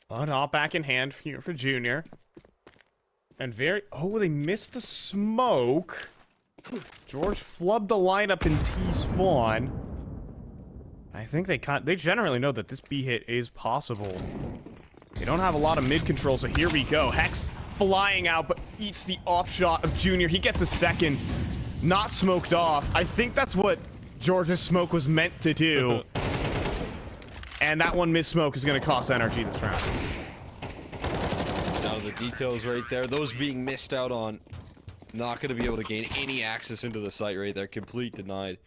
S6: But all back in hand here for Junior. And they missed the smoke. George flubbed the lineup in T-spawn. I think they generally know that this B hit is possible. They don't have a lot of mid control, so here we go. Hex flying out, but eats the off shot of Junior. He gets a second, not smoked off. I think that's what George's smoke was meant to do. And that one missed smoke is going to cost NRG this round.
S7: Now the details right there, those being missed out on, not going to be able to gain any access into the site right there. Complete denied.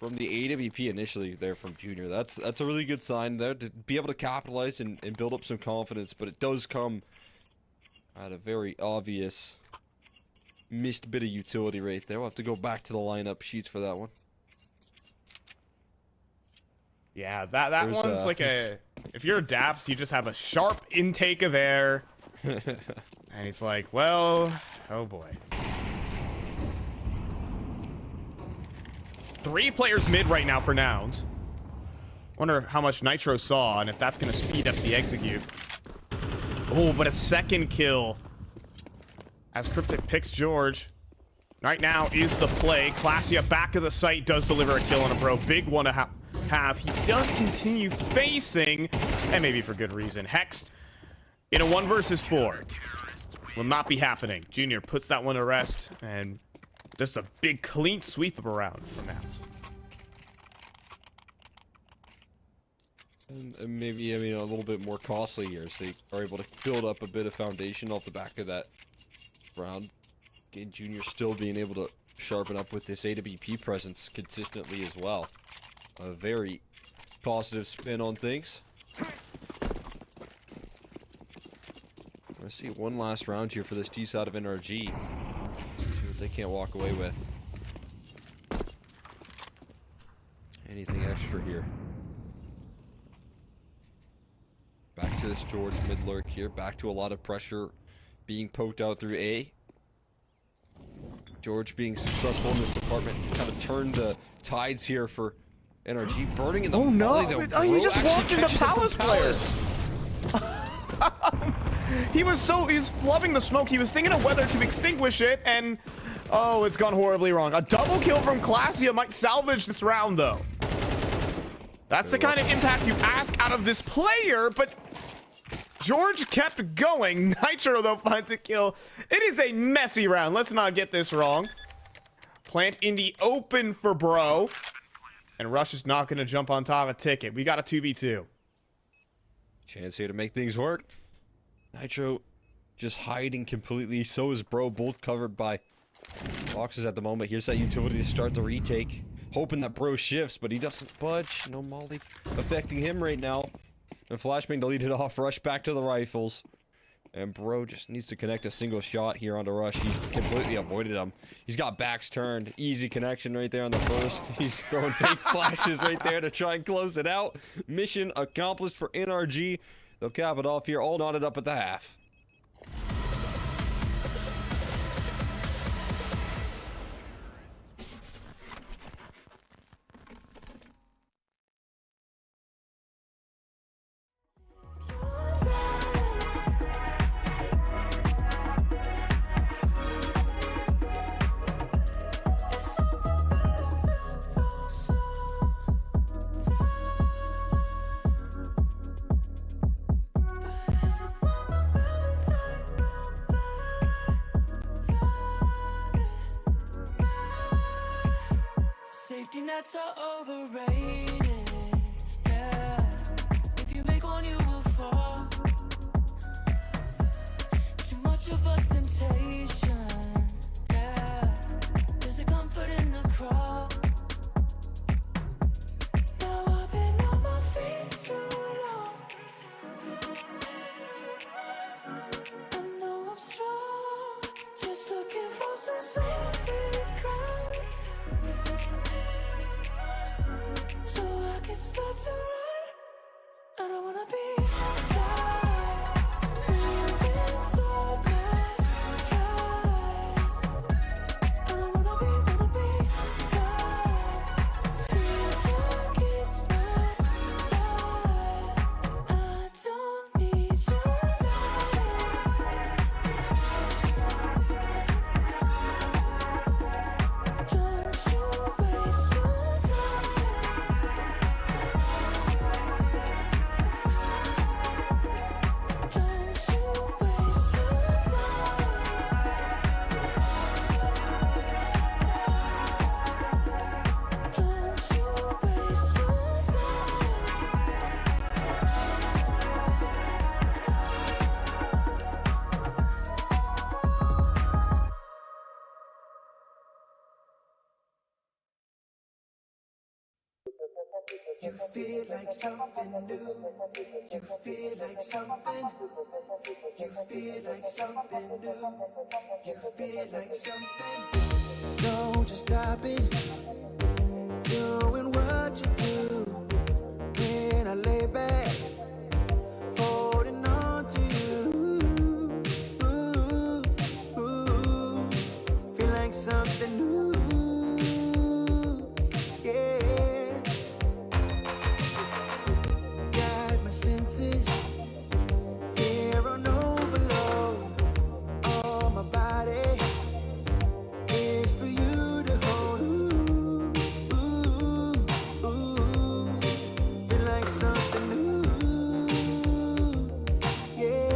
S7: From the AWP initially there from Junior. That's a really good sign there to be able to capitalize and build up some confidence, but it does come at a very obvious missed bit of utility right there. We'll have to go back to the lineup sheets for that one.
S6: Yeah, that one's like if you're a Daps, you just have a sharp intake of air. And he's like, well, oh boy. 3 players mid right now for Nouns. Wonder how much Nitro saw and if that's going to speed up the execute. Oh, but a second kill. As Cryptic picks George. Right now is the play. Classia back of the site does deliver a kill on a bro. Big one to have. He does continue facing, and maybe for good reason. Hexed in a 1 versus 4. Will not be happening. Junior puts that one to rest, and just a big clean sweep of a round from Nouns.
S7: And maybe, a little bit more costly here, so they are able to build up a bit of foundation off the back of that round. Again, Junior still being able to sharpen up with this AWP presence consistently as well. A very positive spin on things. Let's see one last round here for this T side of NRG. See what they can't walk away with. Anything extra here. Back to this George mid lurk here. Back to a lot of pressure being poked out through A. George being successful in this department kind of turned the tides here for NRG. Burning in the volley, though.
S6: He just walked into Palace players. He was flubbing the smoke. He was thinking of whether to extinguish it, and oh, it's gone horribly wrong. A double kill from Classia might salvage this round, though. That's the kind of impact you ask out of this player, but George kept going. Nitro, though, finds a kill. It is a messy round. Let's not get this wrong. Plant in the open for bro. And Rush is not going to jump on top of Ticket. We got a 2v2.
S7: Chance here to make things work. Nitro just hiding completely. So is bro, both covered by Boxes at the moment. Here's that utility to start the retake. Hoping that Bro shifts, but he doesn't budge. No molly affecting him right now. And Flashbang to lead it off. Rush back to the rifles. And Bro just needs to connect a single shot here on the rush. He's completely avoided him. He's got backs turned. Easy connection right there on the first. He's throwing fake flashes right there to try and close it out. Mission accomplished for NRG. They'll cap it off here. All knotted up at the half.
S4: Safety nets are overrated. Yeah, if you make one, you will fall. Too much of a temptation. Yeah, there's a comfort in the crawl. Now I've been on my feet too long. I know I'm strong, just looking for some solid ground. So I can start to run. I don't wanna be tired, moving so bad. I don't wanna be tired. Feels like it's my time. I don't need your light. Don't you waste your time.
S1: You feel like something new. You feel like something. You feel like something new. You feel like something. Don't just stop it. Doing what you do. When I lay back, holding on to you. Ooh, ooh. Feel like something new. Here on overload, all my body is for you to hold. Ooh, ooh, ooh. Feel like something new, yeah.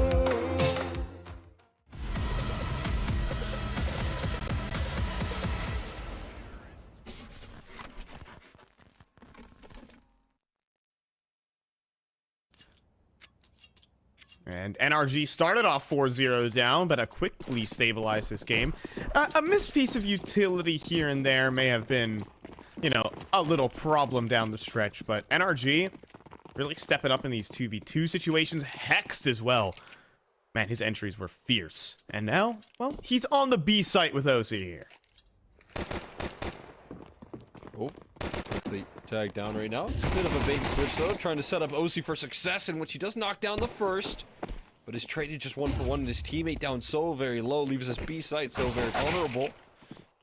S6: And NRG started off 4-0 down, but quickly stabilized this game. A missed piece of utility here and there may have been, you know, a little problem down the stretch, but NRG really stepping up in these 2v2 situations. Hexed as well. Man, his entries were fierce. And now, well, he's on the B site with OC here.
S7: Oh, quickly tag down right now. It's a bit of a bait and switch though, trying to set up OC for success in which he does knock down the first. But is traded just 1-for-1 and his teammate down so very low, leaves his B site so very vulnerable.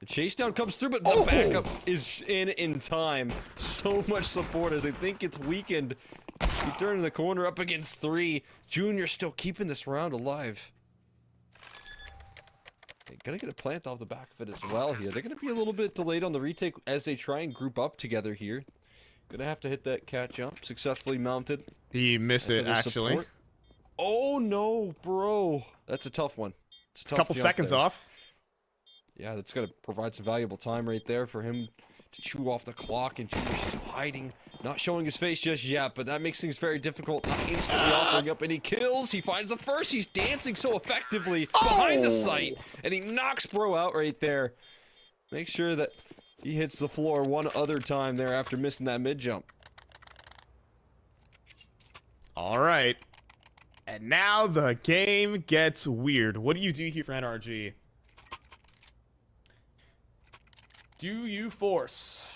S7: The chase down comes through, but the backup is in time. So much support as I think it's weakened. He turned the corner up against 3. Junior still keeping this round alive. They gotta get a plant off the back of it as well here. They're gonna be a little bit delayed on the retake as they try and group up together here. Gonna have to hit that cat jump. Successfully mounted.
S6: He missed it, actually.
S7: Support. Oh no, bro. That's a tough one. It's a tough
S6: couple
S7: jump
S6: seconds
S7: there.
S6: off.
S7: Yeah, that's gonna provide some valuable time right there for him to chew off the clock, and Junior's still hiding, not showing his face just yet, but that makes things very difficult. Not instantly offering up any kills. He finds the first. He's dancing so effectively behind the site, and he knocks Bro out right there. Make sure that he hits the floor one other time there after missing that mid jump.
S6: All right. And now the game gets weird. What do you do here for NRG? Do you force?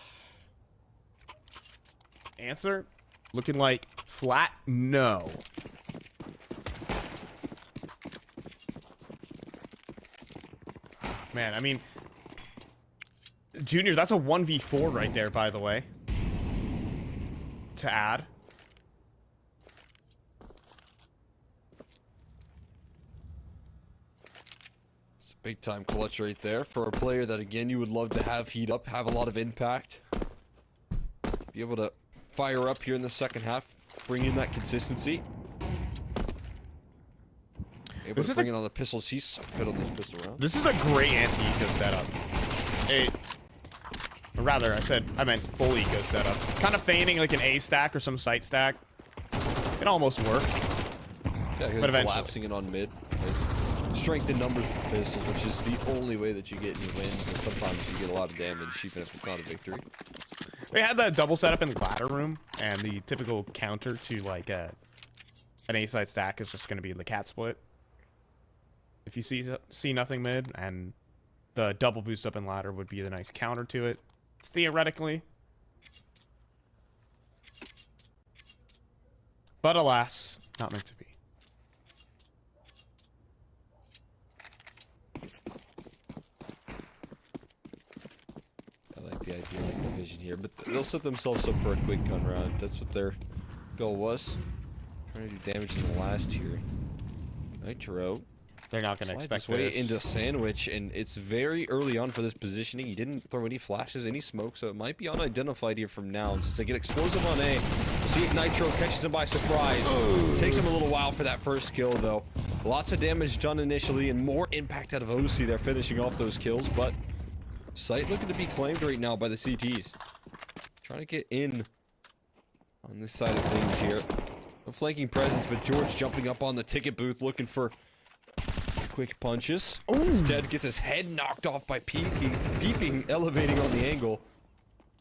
S6: Answer? Looking like flat no. Man, I mean, Junior, that's a 1v4 right there, by the way. To add.
S7: Big time clutch right there for a player that, again, you would love to have heat up, have a lot of impact. Be able to fire up here in the second half, bring in that consistency. Able to bring it on the pistols. He's so good on those pistol rounds.
S6: This is a great anti-eco setup. Or rather, I meant full eco setup. Kind of feigning like an A stack or some site stack. It almost work.
S7: Yeah,
S6: but eventually
S7: collapsing it on mid. Strength in numbers with the pistols, which is the only way that you get any wins, and sometimes you get a lot of damage, even if it's not a victory.
S6: We had that double setup in the ladder room, and the typical counter to like an A-side stack is just going to be the cat split. If you see nothing mid, and the double boost up in ladder would be the nice counter to it, theoretically. But alas, not meant to be.
S7: The idea of the vision here, but they'll set themselves up for a quick gun round. That's what their goal was. Trying to do damage in the last here. Nitro.
S6: They're not going to expect
S7: his way
S6: this.
S7: into sandwich, and it's very early on for this positioning. He didn't throw any flashes, any smoke, so it might be unidentified here from Nouns. As they get explosive on A, we'll see if Nitro catches him by surprise. Takes him a little while for that first kill, though. Lots of damage done initially, and more impact out of OC. They're finishing off those kills, but site looking to be claimed right now by the CTs. Trying to get in on this side of things here. No flanking presence, but George jumping up on the ticket booth looking for quick punches. Instead gets his head knocked off by peeping, elevating on the angle.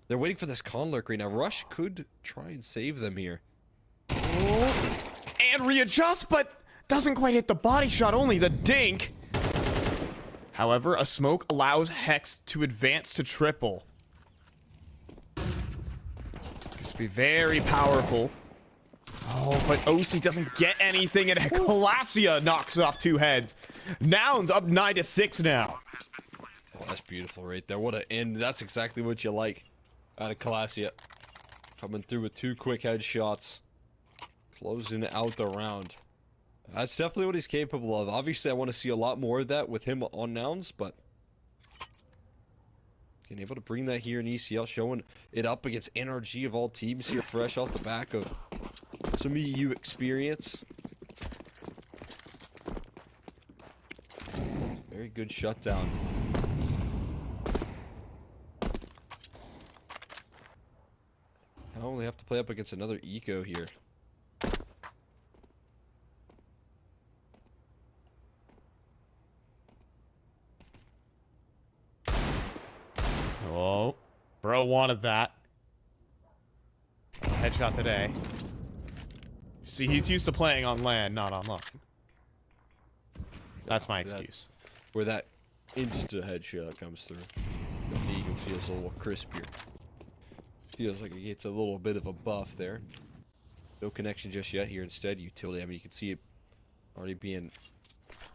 S7: They're waiting for this con lurk right now. Rush could try and save them here.
S6: And readjust, but doesn't quite hit the body shot, only the dink. However, a smoke allows Hex to advance to triple. This would be very powerful. Oh, but OC doesn't get anything, and Calasia knocks off two heads. Nouns up 9-6 now.
S7: Oh, that's beautiful right there. What an end. That's exactly what you like out of Calasia. Coming through with two quick headshots. Closing out the round. That's definitely what he's capable of. Obviously, I want to see a lot more of that with him on Nouns, but being able to bring that here in ECL, showing it up against NRG of all teams here, fresh off the back of some EU experience. Very good shutdown. Now they have to play up against another eco here.
S6: Oh, bro wanted that. Headshot today. See, he's used to playing on land, not online. That's my excuse.
S7: Where that insta headshot comes through. The Deegan feels a little crispier. Feels like it gets a little bit of a buff there. No connection just yet here. Instead, utility. I mean, you can see it already being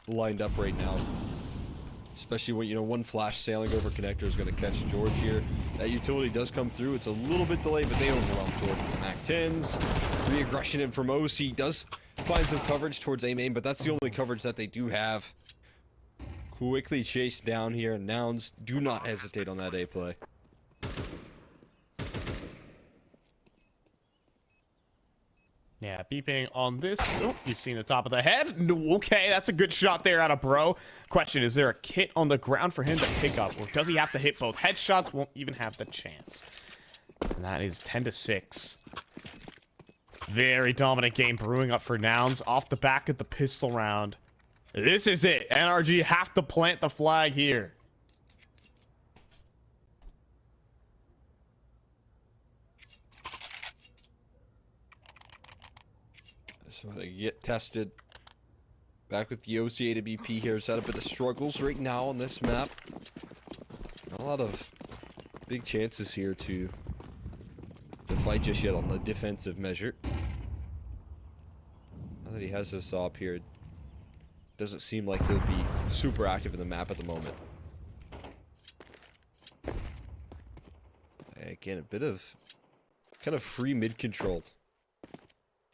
S7: lined up right now. Especially when, you know, one flash sailing over connector is going to catch George here. That utility does come through. It's a little bit delayed, but they overwhelm George with the Mac 10s. Re-aggression in from OC does find some coverage towards A-main, but that's the only coverage that they do have. Quickly chased down here. Nouns, do not hesitate on that A play.
S6: Yeah, beeping on this. Oh, you've seen the top of the head. No, okay, that's a good shot there out of Bro. Question, is there a kit on the ground for him to pick up? Or does he have to hit both? Headshots won't even have the chance. And that is 10-6. Very dominant game brewing up for Nouns off the back of the pistol round. This is it. NRG have to plant the flag here.
S7: So they get tested. Back with the OCA to BP here. Set up at the struggles right now on this map. Not a lot of big chances here to fight just yet on the defensive measure. Now that he has this op here, it doesn't seem like he'll be super active in the map at the moment. Again, a bit of kind of free mid control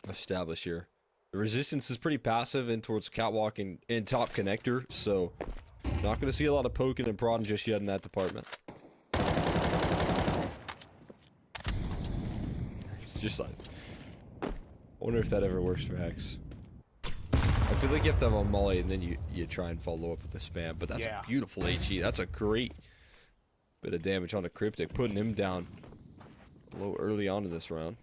S7: established here. The resistance is pretty passive in towards catwalk and top connector, so not going to see a lot of poking and prodding just yet in that department. It's just like, I wonder if that ever works for Hex. I feel like you have to have a molly and then you try and follow up with the spam, but that's a beautiful HE. That's a great bit of damage on a Cryptic, putting him down low early on in this round.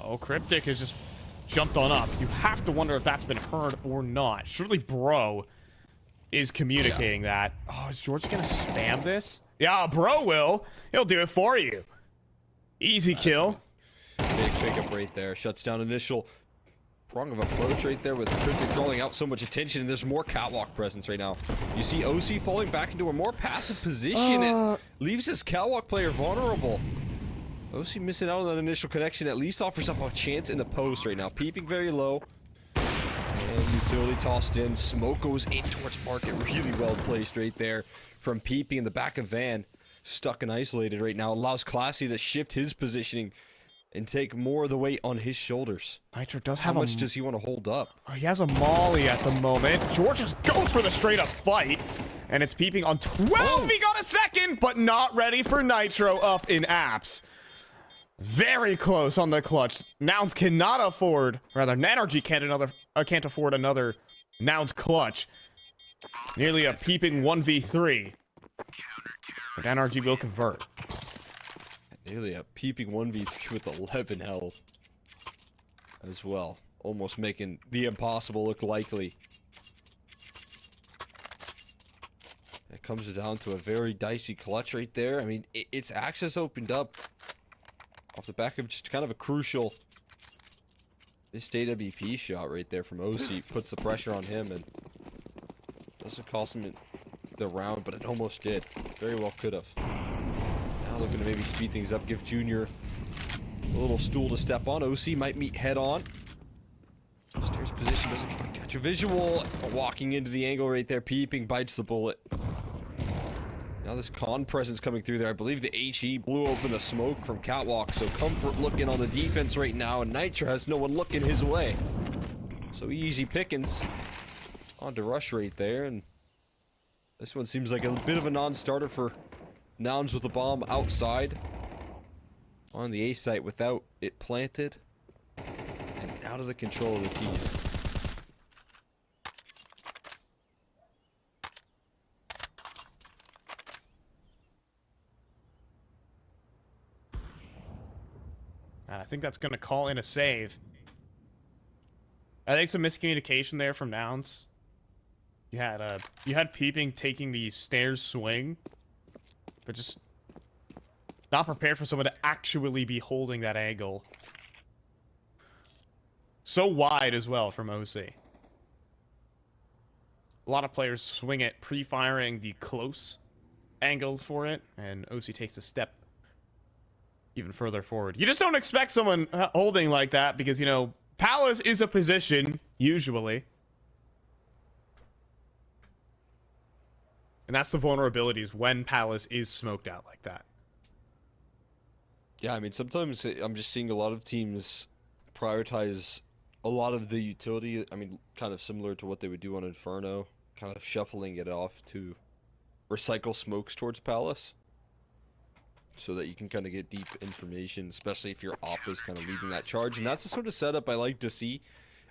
S6: Oh, Cryptic has just jumped on up. You have to wonder if that's been heard or not. Surely Bro is communicating that. Oh, is George gonna spam this? Yeah, Bro will. He'll do it for you. Easy kill.
S7: Big pickup right there. Shuts down initial prong of approach right there with Cryptic drawing out so much attention, and there's more catwalk presence right now. You see OC falling back into a more passive position. It leaves his catwalk player vulnerable. OC missing out on that initial connection at least offers up a chance in the post right now. Peeping very low. And utility tossed in. Smoke goes in towards market. Really well placed right there from Peeping in the back of Van. Stuck and isolated right now. Allows Classy to shift his positioning and take more of the weight on his shoulders.
S6: Nitro does
S7: How
S6: have
S7: much does he want to hold up?
S6: Oh, he has a molly at the moment. George just goes for the straight up fight. And it's Peeping on 12. Oh. He got a second, but not ready for Nitro up in apps. Very close on the clutch. Nouns cannot afford, rather, NRG can't afford another Nouns clutch. Nearly a Peeping 1v3. But NRG will convert.
S7: Nearly a Peeping 1v3 with 11 health as well. Almost making the impossible look likely. It comes down to a very dicey clutch right there. I mean, its access opened up off the back of just kind of a crucial this AWP shot right there from OC. Puts the pressure on him and doesn't cost him the round, but it almost did. Very well could have. Now looking to maybe speed things up, give Junior a little stool to step on. OC might meet head on. Stairs position doesn't quite catch a visual. Walking into the angle right there. Peeping bites the bullet. Now this con presence coming through there. I believe the HE blew open the smoke from Catwalk. So Comfort looking on the defense right now. And Nitro has no one looking his way. So easy pickings. On to Rush right there. And this one seems like a bit of a non-starter for Nouns with the bomb outside. On the A site without it planted. And out of the control of the team.
S6: And I think that's going to call in a save. I think some miscommunication there from Nouns. You had Peeping taking the stairs swing, but just not prepared for someone to actually be holding that angle. So wide as well from OC. A lot of players swing it pre-firing the close angles for it, and OC takes a step even further forward. You just don't expect someone holding like that because, you know, Palace is a position, usually. And that's the vulnerabilities when Palace is smoked out like that.
S7: Yeah, I mean, sometimes I'm just seeing a lot of teams prioritize a lot of the utility. I mean, kind of similar to what they would do on Inferno, kind of shuffling it off to recycle smokes towards Palace. so that you can kind of get deep information, especially if your op is kind of leading that charge. And that's the sort of setup I like to see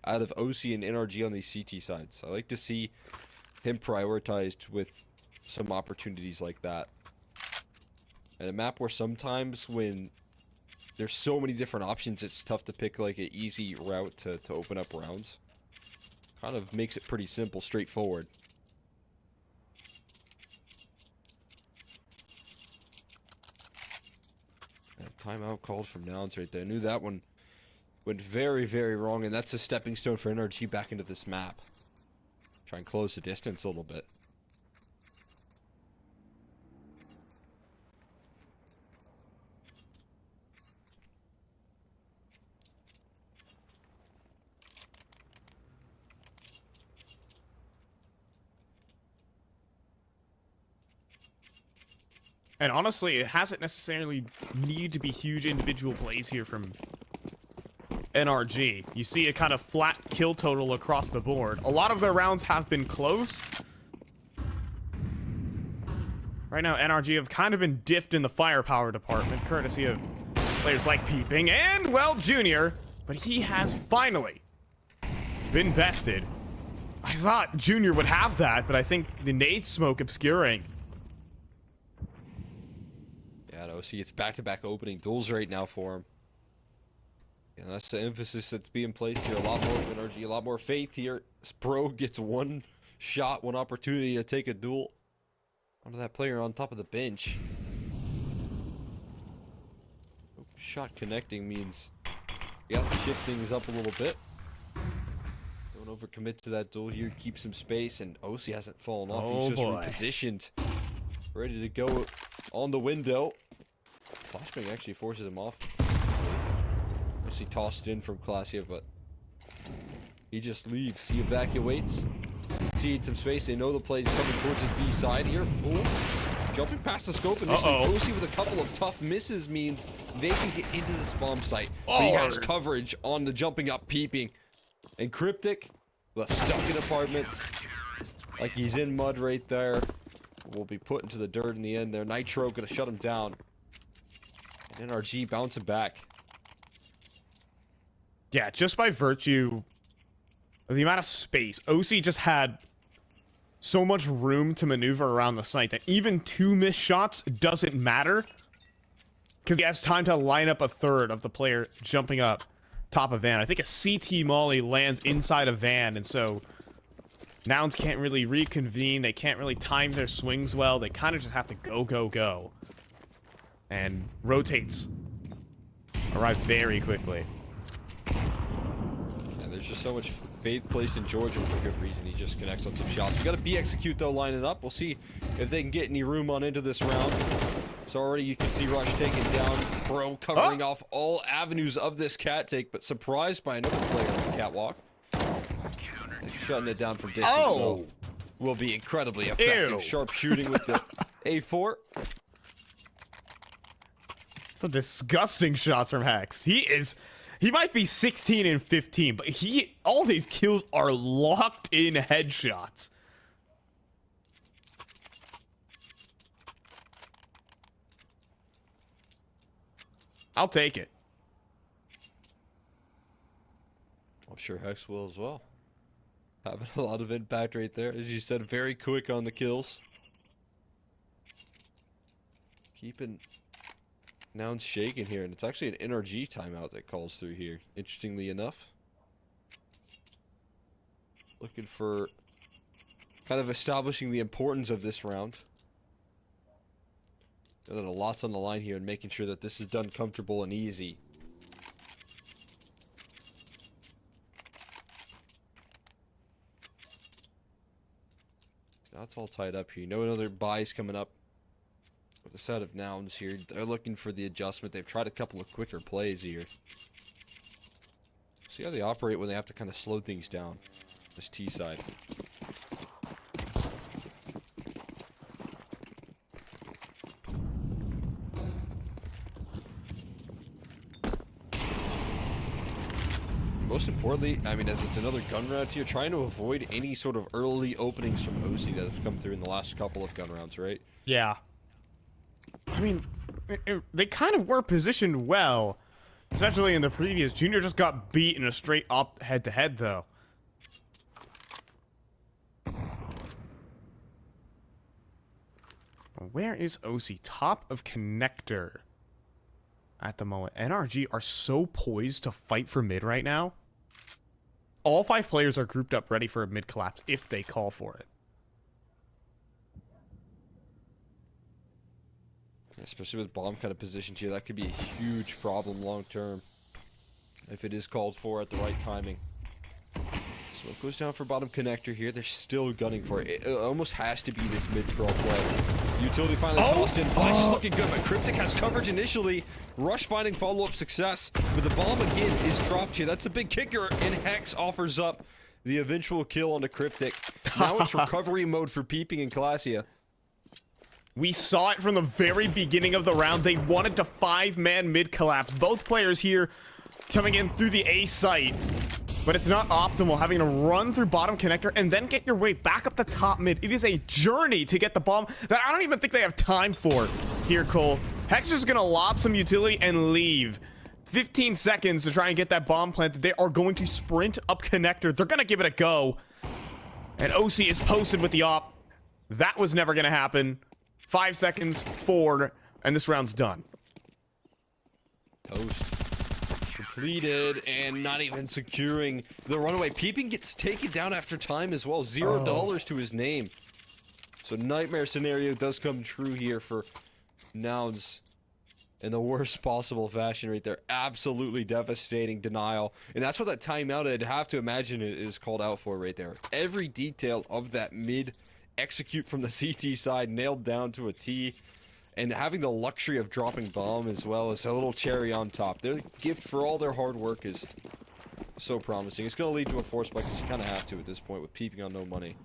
S7: out of OC and NRG on these CT sides. I like to see him prioritized with some opportunities like that. And a map where sometimes when there's so many different options, it's tough to pick like an easy route to open up rounds. Kind of makes it pretty simple, straightforward. Timeout called from Nouns right there. I knew that one went very, very wrong, and that's a stepping stone for NRG back into this map. Try and close the distance a little bit.
S6: And honestly, it hasn't necessarily need to be huge individual plays here from NRG. You see a kind of flat kill total across the board. A lot of their rounds have been close. Right now, NRG have kind of been diffed in the firepower department, courtesy of players like Peeping and, well, Junior. But he has finally been bested. I thought Junior would have that, but I think the nade smoke obscuring.
S7: Yeah, no, see, it's back-to-back opening duels right now for him. And that's the emphasis that's being placed here. A lot more energy, a lot more faith here. Spro gets one shot, one opportunity to take a duel onto that player on top of the bench. Shot connecting means you have to shift things up a little bit. Don't overcommit to that duel here. Keep some space, and OC hasn't fallen off. He's just repositioned. Ready to go on the window. Flashbang actually forces him off. He tossed in from Clasia, but he just leaves. He evacuates. Seed some space. They know the play is coming towards his B side here. Oh, jumping past the scope initially. OC with a couple of tough misses means they can get into this bomb site. But he has coverage on the jumping up Peeping. And Cryptic left stuck in apartments. Like he's in mud right there. Will be put into the dirt in the end there. Nitro gonna shut him down. And NRG bouncing back.
S6: Yeah, just by virtue of the amount of space, OC just had so much room to maneuver around the site that even 2 missed shots doesn't matter, because he has time to line up a third of the player jumping up top of van. I think a CT molly lands inside a van, and so Nouns can't really reconvene. They can't really time their swings well. They kind of just have to go, go, go. And rotates arrive very quickly.
S7: There's just so much faith placed in Georgia for good reason. He just connects on some shots. We got a B execute though lining up. We'll see if they can get any room on into this round. So already you can see Rush taken down. Bro covering off all avenues of this cat take, but surprised by another player on the catwalk. Shutting it down from distance though will be incredibly effective. Sharp shooting with the A4.
S6: Some disgusting shots from Hex. He might be 16 and 15, but all these kills are locked in headshots. I'll take it.
S7: I'm sure Hex will as well. Having a lot of impact right there. As you said, very quick on the kills. Keeping Nouns shaking here, and it's actually an NRG timeout that calls through here, interestingly enough. Looking for kind of establishing the importance of this round. Know that a lot's on the line here and making sure that this is done comfortable and easy. Now it's all tied up here. You know another buy's coming up. With the set of Nouns here, they're looking for the adjustment. They've tried a couple of quicker plays here. See how they operate when they have to kind of slow things down. This T side. Most importantly, I mean, as it's another gun round here, trying to avoid any sort of early openings from OC that have come through in the last couple of gun rounds, right?
S6: Yeah. I mean, they kind of were positioned well, especially in the previous. Junior just got beat in a straight up head-to-head, though. Where is OC? Top of connector at the moment. NRG are so poised to fight for mid right now. All 5 players are grouped up ready for a mid collapse if they call for it.
S7: Especially with bomb kind of positioned here, that could be a huge problem long term if it is called for at the right timing. So it goes down for bottom connector here. They're still gunning for it. It almost has to be this mid-troll play. Utility finally tossed in. Flash is looking good, but Cryptic has coverage initially. Rush finding follow-up success, but the bomb again is dropped here. That's the big kicker, and Hex offers up the eventual kill on the Cryptic. Now it's recovery mode for Peeping and Classia.
S6: We saw it from the very beginning of the round. They wanted to 5-man mid collapse. Both players here coming in through the A site. But it's not optimal having to run through bottom connector and then get your way back up the top mid. It is a journey to get the bomb that I don't even think they have time for here, Cole. Hex is going to lob some utility and leave. 15 seconds to try and get that bomb planted. They are going to sprint up connector. They're going to give it a go. And OC is posted with the op. That was never going to happen. 5 seconds, 4, and this round's done.
S7: Toast. Completed and not even securing the runaway. Peeping gets taken down after time as well. $0 to his name. So nightmare scenario does come true here for Nouns in the worst possible fashion right there. Absolutely devastating denial. And that's what that timeout, I'd have to imagine, it is called out for right there. Every detail of that mid execute from the CT side nailed down to a T. And having the luxury of dropping bomb as well as a little cherry on top. Their gift for all their hard work is so promising. It's going to lead to a force spike because you kind of have to at this point with Peeping on no money.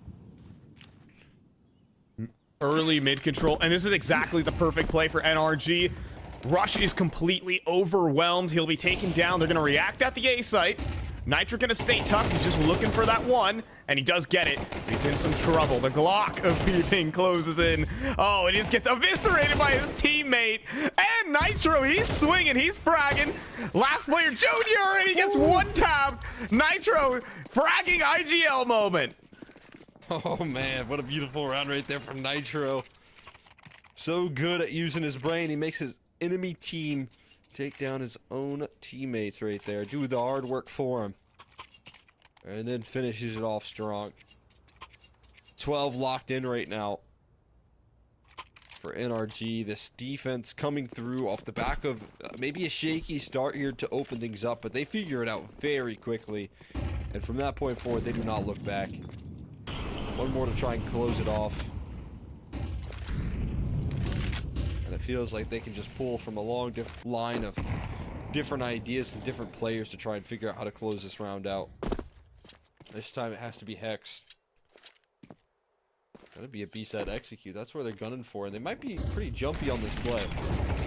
S6: Early mid control, and this is exactly the perfect play for NRG. Rush is completely overwhelmed. He'll be taken down. They're going to react at the A site. Nitro going to stay tough. He's just looking for that one, and he does get it. He's in some trouble. The Glock of Peeping closes in. Oh, and he just gets eviscerated by his teammate. And Nitro, he's swinging. He's fragging. Last player, Junior, and he gets one tapped. Nitro fragging IGL moment.
S7: Oh, man. What a beautiful round right there from Nitro. So good at using his brain. He makes his enemy team take down his own teammates right there. Do the hard work for him. And then finishes it off strong. 12 locked in right now for NRG. This defense coming through off the back of maybe a shaky start here to open things up, but they figure it out very quickly. And from that point forward, they do not look back. One more to try and close it off. And it feels like they can just pull from a long line of different ideas and different players to try and figure out how to close this round out. This time it has to be Hex. Gotta be a B-side execute. That's where they're gunning for, and they might be pretty jumpy on this play.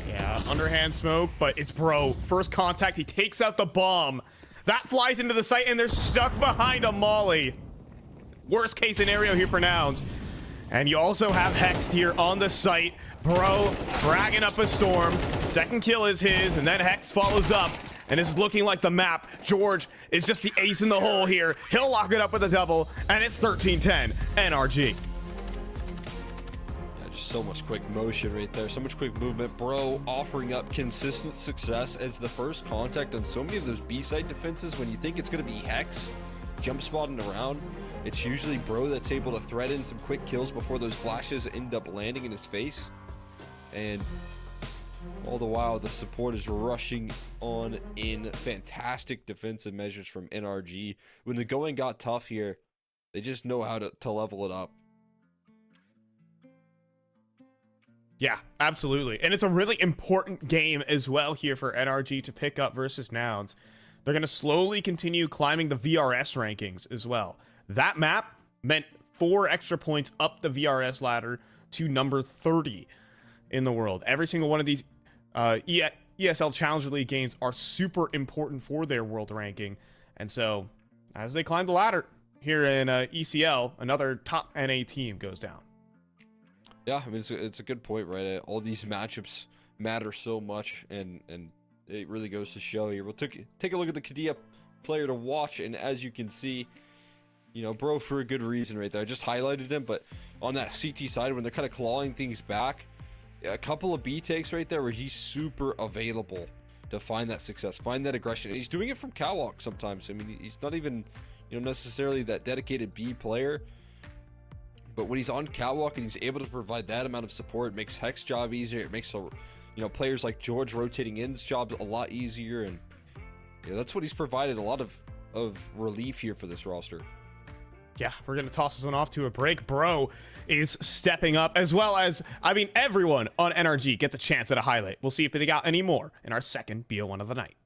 S6: Yeah, underhand smoke, but it's Bro. First contact, he takes out the bomb. That flies into the site, and they're stuck behind a molly. Worst case scenario here for Nouns. And you also have Hex here on the site. Bro dragging up a storm. Second kill is his, and then Hex follows up. And it's looking like the map. George is just the ace in the hole here. He'll lock it up with a double, and it's 13-10 NRG.
S7: Yeah, just so much quick motion right there. So much quick movement. Bro offering up consistent success as the first contact on so many of those B-side defenses. When you think it's going to be Hex jump spotting around, it's usually Bro that's able to thread in some quick kills before those flashes end up landing in his face. And all the while, the support is rushing on in. Fantastic defensive measures from NRG. When the going got tough here, they just know how to level it up.
S6: Yeah, absolutely. And it's a really important game as well here for NRG to pick up versus Nouns. They're going to slowly continue climbing the VRS rankings as well. That map meant 4 extra points up the VRS ladder to number 30 in the world. Every single one of these ESL Challenger League games are super important for their world ranking. And so, as they climb the ladder here in ECL, another top NA team goes down.
S7: Yeah, I mean, it's a good point, right? All these matchups matter so much, and it really goes to show here. We'll take a look at the Qiddiya player to watch, and as you can see, you know, bro, for a good reason right there. I just highlighted him, but on that CT side, when they're kind of clawing things back, a couple of B takes right there where he's super available to find that success, find that aggression. And he's doing it from catwalk sometimes. I mean, he's not even, you know, necessarily that dedicated B player, but when he's on catwalk and he's able to provide that amount of support, it makes Heck's job easier. It makes, you know, players like George rotating in's job a lot easier, and you know, that's what he's provided, a lot of relief here for this roster.
S6: Yeah, we're going to toss this one off to a break. Bro is stepping up, as well as, I mean, everyone on NRG gets a chance at a highlight. We'll see if they got any more in our second BO1 of the night.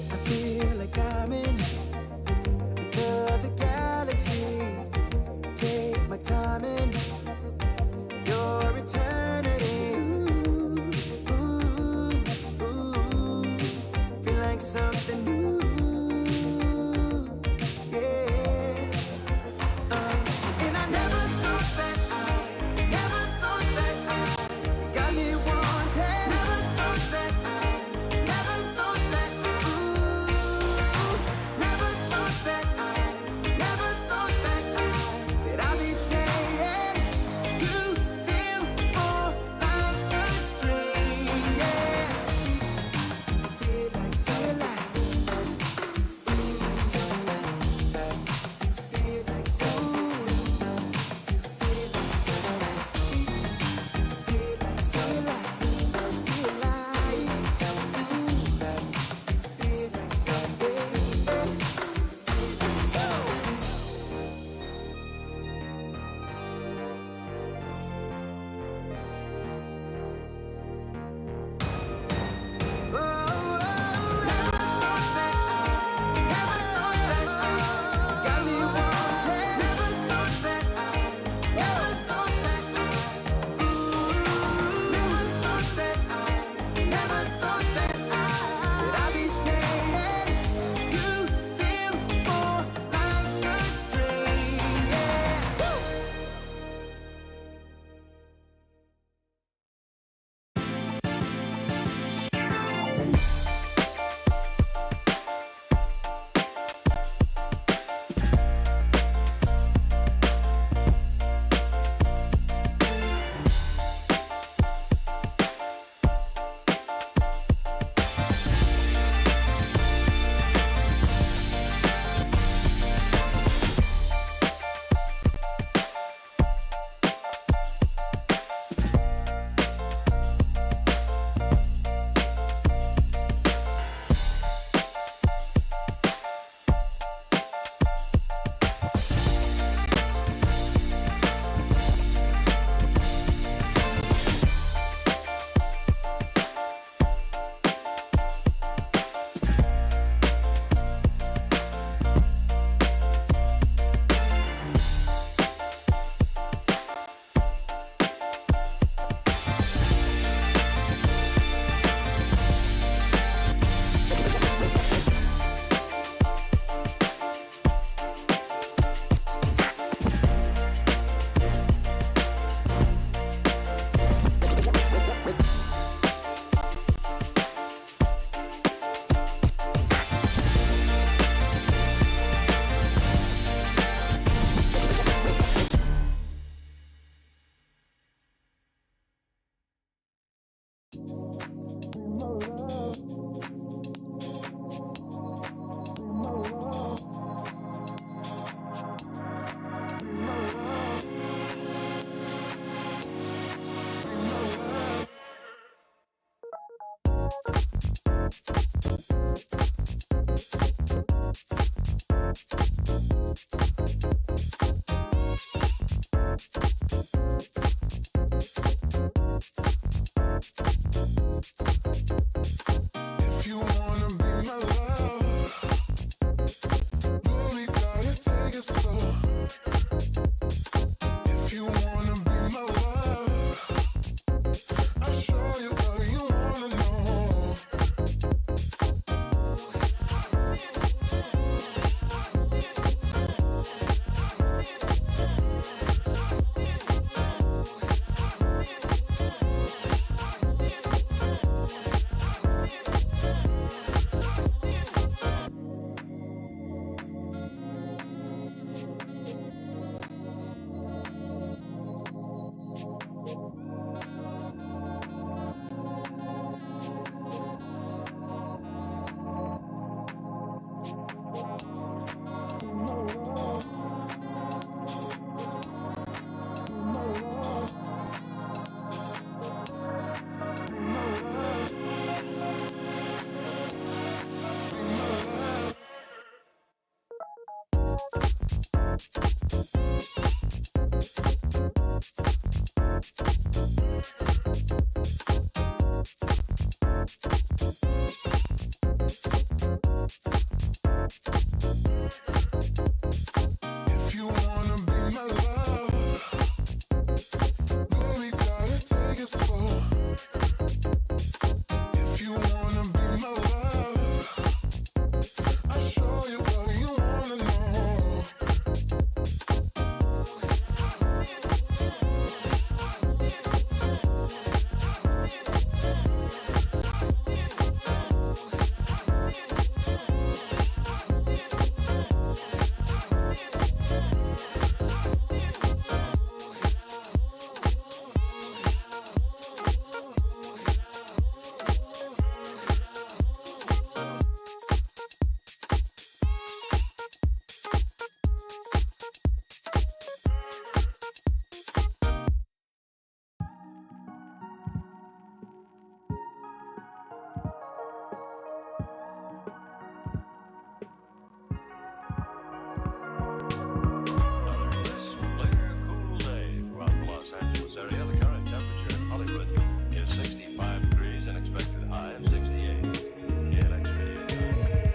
S1: I feel like I'm in another galaxy. Take my time in your eternity. Ooh, ooh, ooh. Feel like something new. Yeah. And I never thought that I got me wanted. Never thought that like If you wanna be my love, boy, gotta take it slow. If you wanna be my love, I'll show you what you wanna know. If you wanna be my love, boy, gotta take it slow. If you wanna be my love, I'll show you what you wanna know.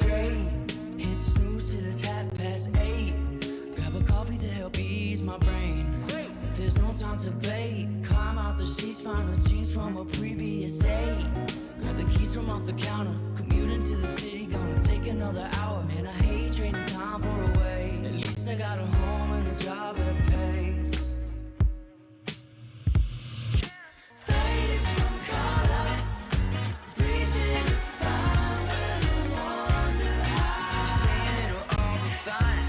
S4: Great, hit snooze till it's 8:30. Grab a coffee to help ease my brain. There's no time to bait. Climb out the sheets, find the jeans from a previous day. Grab the keys from off the counter. Commute into the city, gonna take another hour. Man, I hate trading time for a way. At least I got a home and a job that pays. Faded from color, reaching a fire and I wonder how. Saying it'll all be fine.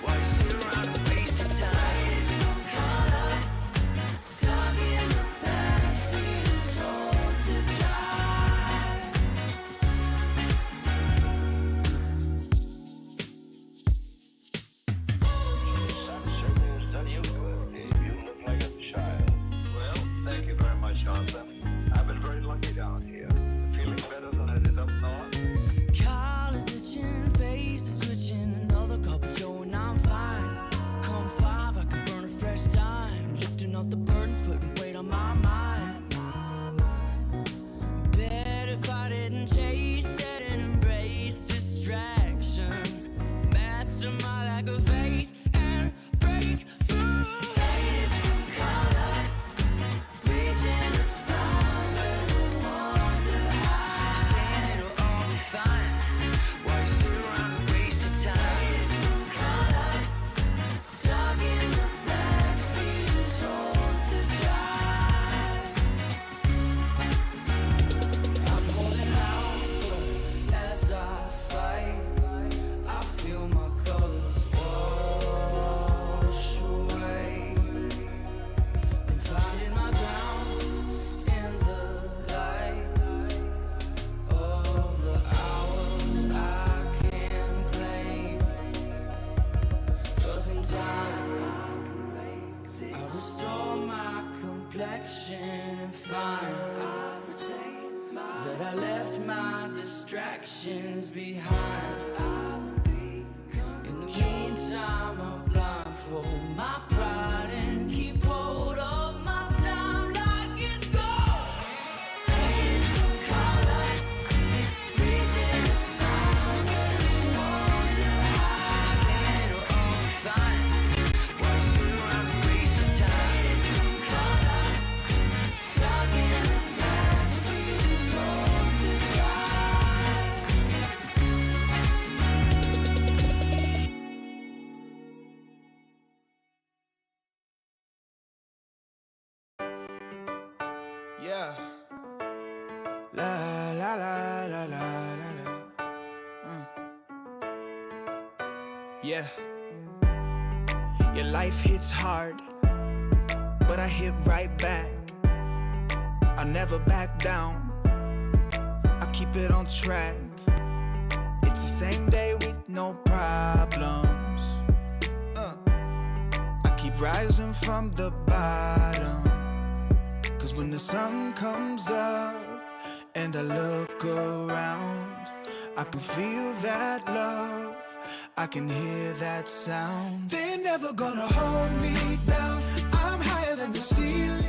S4: Why you sit around and waste your time? Faded from color, stuck in the backseat and told to drive.
S8: Some circles study
S4: left my distractions behind. In the meantime, I'll blindfold my pride and keep hold of my time like it's gold. Fading from color, reaching to find where the wonder hides. Saying it'll all be fine. Wanna sit around and waste the time. Fading from color, stuck in the backseat and told to drive.
S1: Yeah. La la la la la la la. Yeah. Your life hits hard, but I hit right back. I never back down. I keep it on track. It's the same day with no problems. I keep rising from the bottom. Cause when the sun comes up and I look around, I can feel that love, I can hear that sound. They're never gonna hold me down, I'm higher than the ceiling.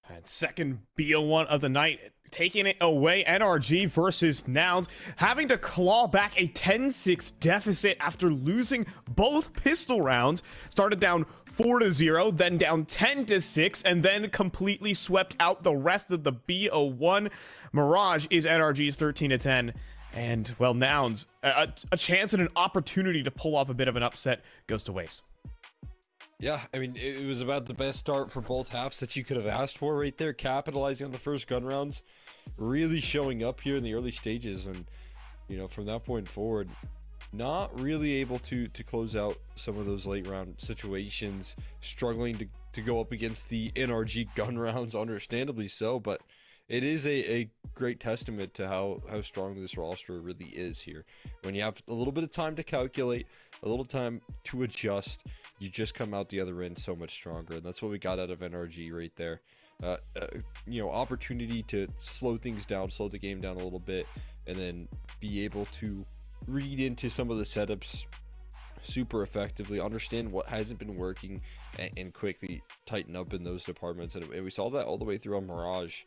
S6: And second BO1 of the night, taking it away, NRG versus Nouns, having to claw back a 10-6 deficit after losing both pistol rounds. Started down 4-0, then down 10-6, and then completely swept out the rest of the BO1. Mirage is NRG's 13-10. And, well, Nouns, a chance and an opportunity to pull off a bit of an upset goes to waste.
S7: Yeah, I mean, it was about the best start for both halves that you could have asked for right there, capitalizing on the first gun rounds, really showing up here in the early stages, and, you know, from that point forward, not really able to close out some of those late round situations, struggling to go up against the NRG gun rounds, understandably so, but it is a great testament to how strong this roster really is here. When you have a little bit of time to calculate, a little time to adjust, you just come out the other end so much stronger, and that's what we got out of NRG right there. You know, opportunity to slow things down, slow the game down a little bit, and then be able to read into some of the setups super effectively, understand what hasn't been working, and quickly tighten up in those departments. And we saw that all the way through on Mirage,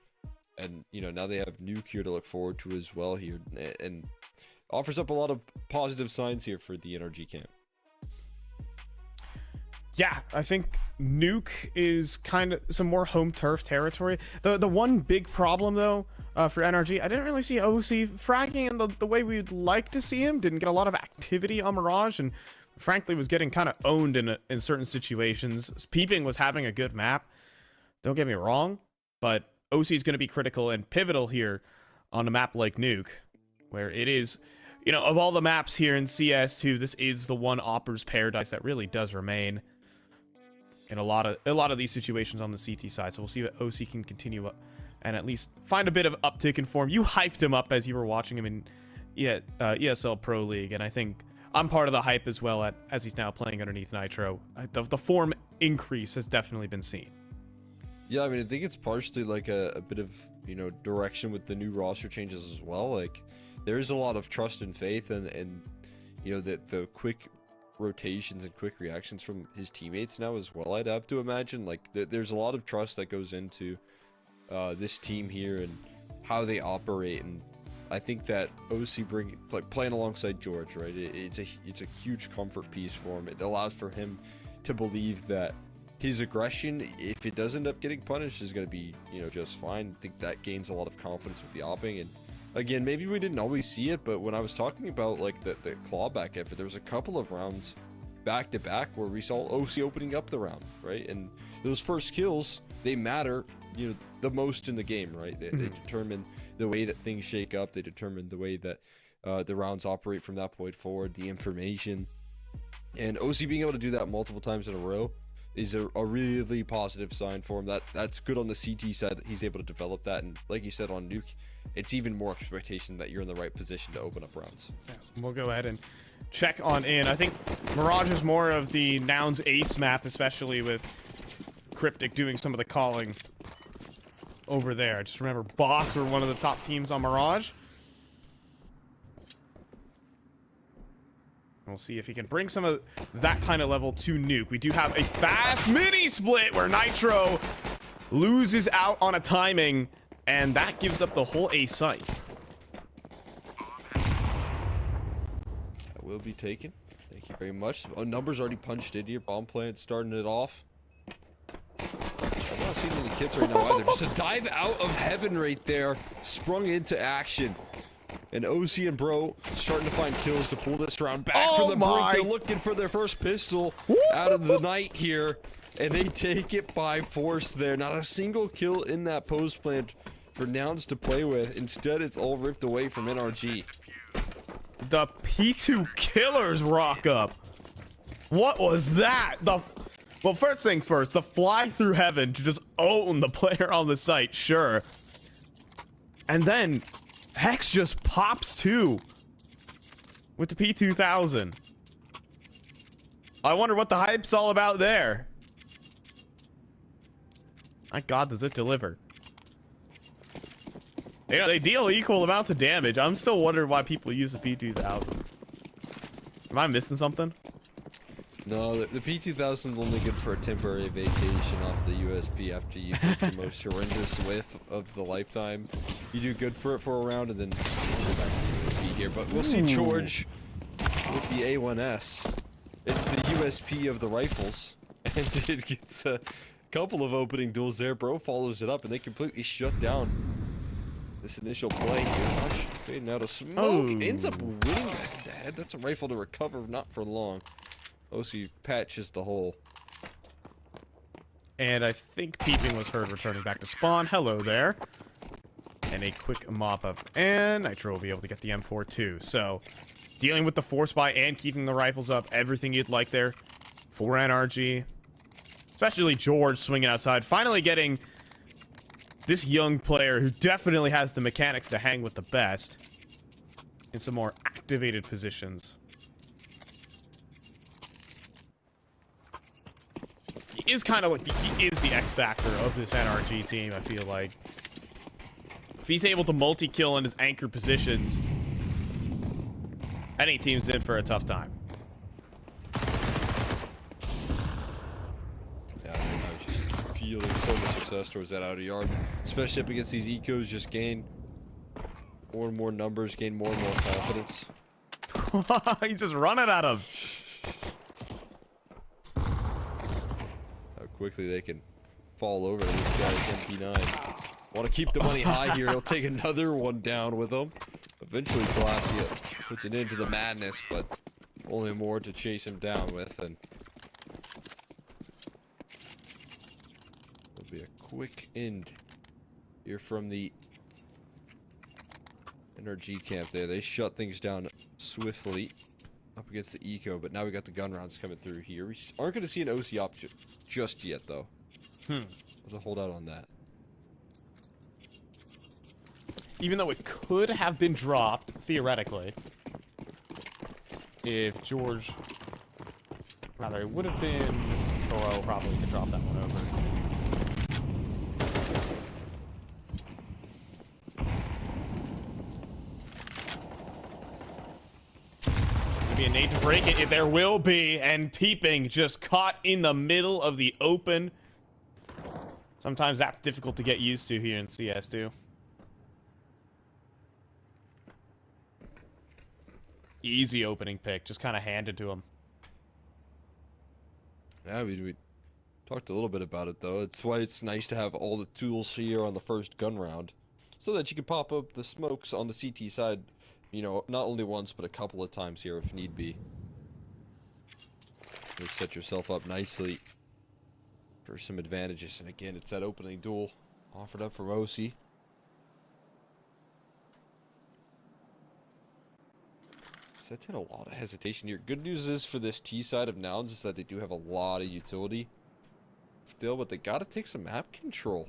S7: and you know, now they have Nuke here to look forward to as well here, and offers up a lot of positive signs here for the NRG camp.
S6: Yeah, I think Nuke is kind of some more home turf territory. The one big problem, though, for NRG, I didn't really see OC fragging in the way we'd like to see him. Didn't get a lot of activity on Mirage, and frankly was getting kind of owned in certain situations. Peeping was having a good map, don't get me wrong, but OC is going to be critical and pivotal here on a map like Nuke, where it is, you know, of all the maps here in CS2, this is the one Opper's paradise that really does remain in a lot of these situations on the CT side. So we'll see what OC can continue up and at least find a bit of uptick in form. You hyped him up as you were watching him in ESL Pro League, and I think I'm part of the hype as well as he's now playing underneath Nitro. The form increase has definitely been seen.
S7: Yeah, I mean, I think it's partially like a bit of, you know, direction with the new roster changes as well. Like, there is a lot of trust and faith, and you know, the quick rotations and quick reactions from his teammates now as well. I'd have to imagine, like, there's a lot of trust that goes into this team here and how they operate, and I think that OC playing alongside George, right? It's a huge comfort piece for him. It allows for him to believe that his aggression, if it does end up getting punished, is going to be, you know, just fine. I think that gains a lot of confidence with the opping. And again, maybe we didn't always see it, but when I was talking about like the clawback effort, there was a couple of rounds back to back where we saw OC opening up the round, right? And those first kills, they matter, you know, the most in the game, right? They determine the way that things shake up. They determine the way that the rounds operate from that point forward, the information. And OC being able to do that multiple times in a row is a really positive sign for him. That's good on the CT side that he's able to develop that. And like you said, on Nuke, it's even more expectation that you're in the right position to open up rounds.
S6: Yeah, we'll go ahead and check on in. I think Mirage is more of the Nouns ace map, especially with Cryptic doing some of the calling over there. I just remember Boss were one of the top teams on Mirage. We'll see if he can bring some of that kind of level to Nuke. We do have a fast mini split where Nitro loses out on a timing, and that gives up the whole A site.
S7: That will be taken. Thank you very much. Oh, numbers already punched in here. Bomb plant starting it off. I'm not seeing any kids right now either. Just a dive out of heaven right there. Sprung into action. And OC and Bro starting to find kills to pull this round back from the brink. They're looking for their first pistol out of the night here. And they take it by force there. Not a single kill in that post plant for Nouns to play with. Instead, it's all ripped away from NRG.
S6: The P2 killers rock up. What was that? Well, first things first, the fly through heaven to just own the player on the site, sure. And then Hex just pops too with the P2000. I wonder what the hype's all about there. My God, does it deliver? You know, they deal equal amounts of damage. I'm still wondering why people use the P2000. Am I missing something?
S7: No, the P2000 is only good for a temporary vacation off the USP after you hit the most horrendous whiff of the lifetime. You do good for it for a round and then you're back to USP here. But we'll see George with the A1S. It's the USP of the rifles. And it gets a couple of opening duels there. Bro follows it up and they completely shut down this initial play here. Fading out of smoke. Ends up winning head-to-head. That's a rifle to recover, not for long. OC patches the hole.
S6: And I think Peeping was heard returning back to spawn. Hello there. And a quick mop up. And Nitro will be able to get the M4 too. So, dealing with the force buy and keeping the rifles up. Everything you'd like there for NRG. Especially George swinging outside. Finally getting this young player who definitely has the mechanics to hang with the best in some more activated positions. He is kind of like he is the X factor of this NRG team, I feel like. If he's able to multi-kill in his anchor positions, any team's in for a tough time.
S7: Yeah, I was just feeling so much success towards that outer yard, especially up against these ecos. Just gain more and more numbers, gain more and more confidence.
S6: He's just running at him.
S7: Quickly they can fall over this guy's MP9. Want to keep the money high here. He'll take another one down with him. Eventually Glacia puts it into the madness, but only more to chase him down with. And there'll be a quick end here from the NRG camp there. They shut things down swiftly up against the eco, but now we got the gun rounds coming through here. We aren't going to see an OC op just yet, though. We'll hold out on that.
S6: Even though it could have been dropped, theoretically, if George... Rather, it would have been Toro probably to drop that one over. Be a need to break it. There will be, and Peeping just caught in the middle of the open. Sometimes that's difficult to get used to here in CS2. Easy opening pick, just kind of handed to him.
S7: Yeah, we talked a little bit about it, though. It's why it's nice to have all the tools here on the first gun round, so that you can pop up the smokes on the CT side, you know, not only once, but a couple of times here if need be. You set yourself up nicely for some advantages. And again, it's that opening duel offered up from OC. That's in a lot of hesitation here. Good news is for this T side of Nouns is that they do have a lot of utility still, but they gotta take some map control.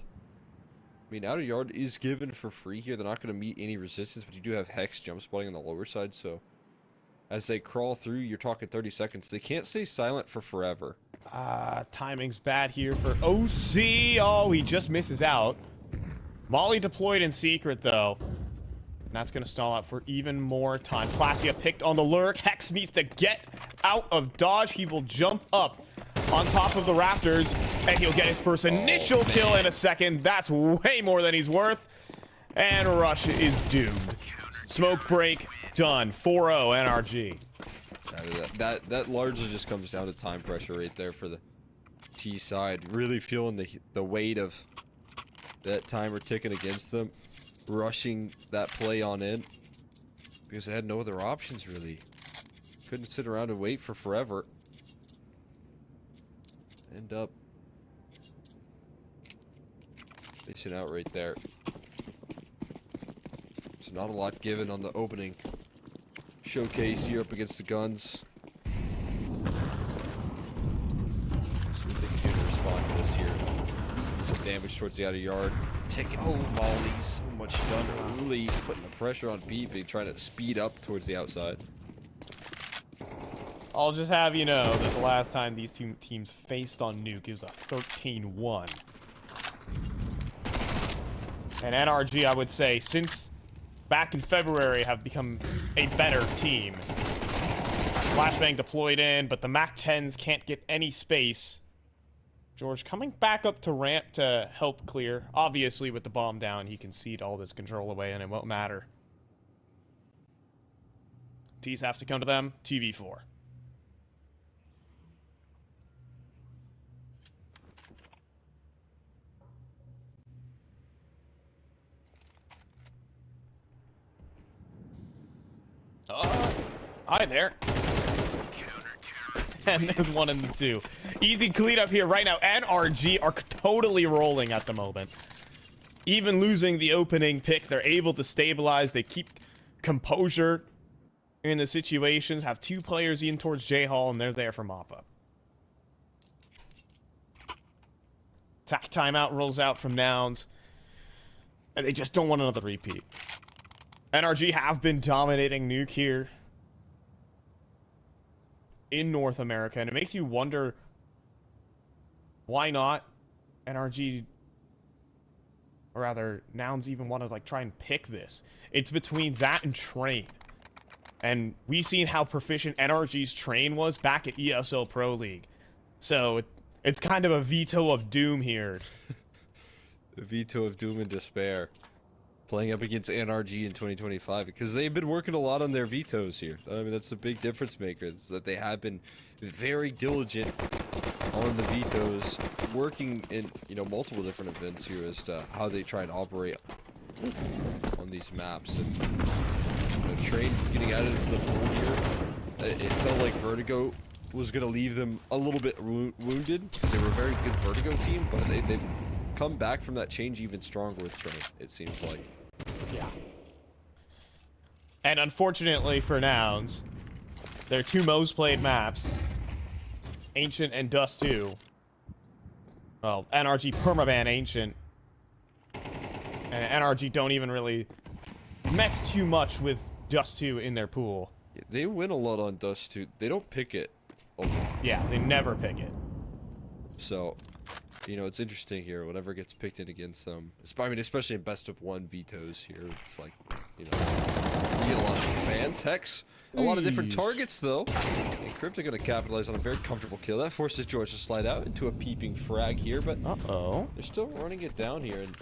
S7: I mean, outer yard is given for free here. They're not going to meet any resistance, but you do have Hex jump spotting on the lower side, so as they crawl through, you're talking 30 seconds. They can't stay silent for forever.
S6: Timing's bad here for OC. Oh, he just misses out. Molly deployed in secret, though. And that's going to stall out for even more time. Plasia picked on the lurk. Hex needs to get out of dodge. He will jump up on top of the Raptors, and he'll get his first initial kill in a second. That's way more than he's worth. And Rush is doomed. Smoke break done. 4-0 NRG.
S7: That largely just comes down to time pressure right there for the T side. Really feeling the weight of that timer ticking against them. Rushing that play on in because they had no other options really. Couldn't sit around and wait for forever. End up facing out right there. So not a lot given on the opening showcase here up against the Guns. So they can do to respond to this here. Some damage towards the outer yard. Taking Molly, so much done early, putting the pressure on Peeping, trying to speed up towards the outside.
S6: I'll just have you know that the last time these two teams faced on Nuke, it was a 13-1. And NRG, I would say, since back in February, have become a better team. Flashbang deployed in, but the MAC-10s can't get any space. George coming back up to ramp to help clear. Obviously, with the bomb down, he can cede all this control away, and it won't matter. T's have to come to them. TV4. Hi there. And there's one in the two. Easy clean up here right now. NRG are totally rolling at the moment. Even losing the opening pick, they're able to stabilize. They keep composure in the situations. Have two players in towards J-Hall, and they're there for mop-up. Tack timeout rolls out from Nouns. And they just don't want another repeat. NRG have been dominating Nuke here in North America, and it makes you wonder why not NRG, or rather Nouns, even want to like try and pick this. It's between that and Train, and we've seen how proficient NRG's Train was back at ESL Pro League, so it's kind of a veto of doom here.
S7: The veto of doom and despair. Playing up against NRG in 2025 because they've been working a lot on their vetoes here. I mean, that's the big difference maker, is that they have been very diligent on the vetoes, working in, you know, multiple different events here as to how they try and operate on these maps. And you know, Train getting added to the pool here, it felt like Vertigo was going to leave them a little bit wounded because they were a very good Vertigo team, but they've come back from that change even stronger with Train, it seems like.
S6: Yeah. And unfortunately for Nouns, their two most played maps, Ancient and Dust 2. Well, NRG permaban Ancient. And NRG don't even really mess too much with Dust 2 in their pool.
S7: Yeah, they win a lot on Dust 2. They don't pick it a lot.
S6: Yeah, they never pick it.
S7: So, you know, it's interesting here. Whatever gets picked in against them, I mean, especially in best of one vetoes here, it's like, you know, you get a lot of fans. Hex, a lot of different targets though. And Crypto going to capitalize on a very comfortable kill. That forces George to slide out into a peeping frag here, but they're still running it down here. And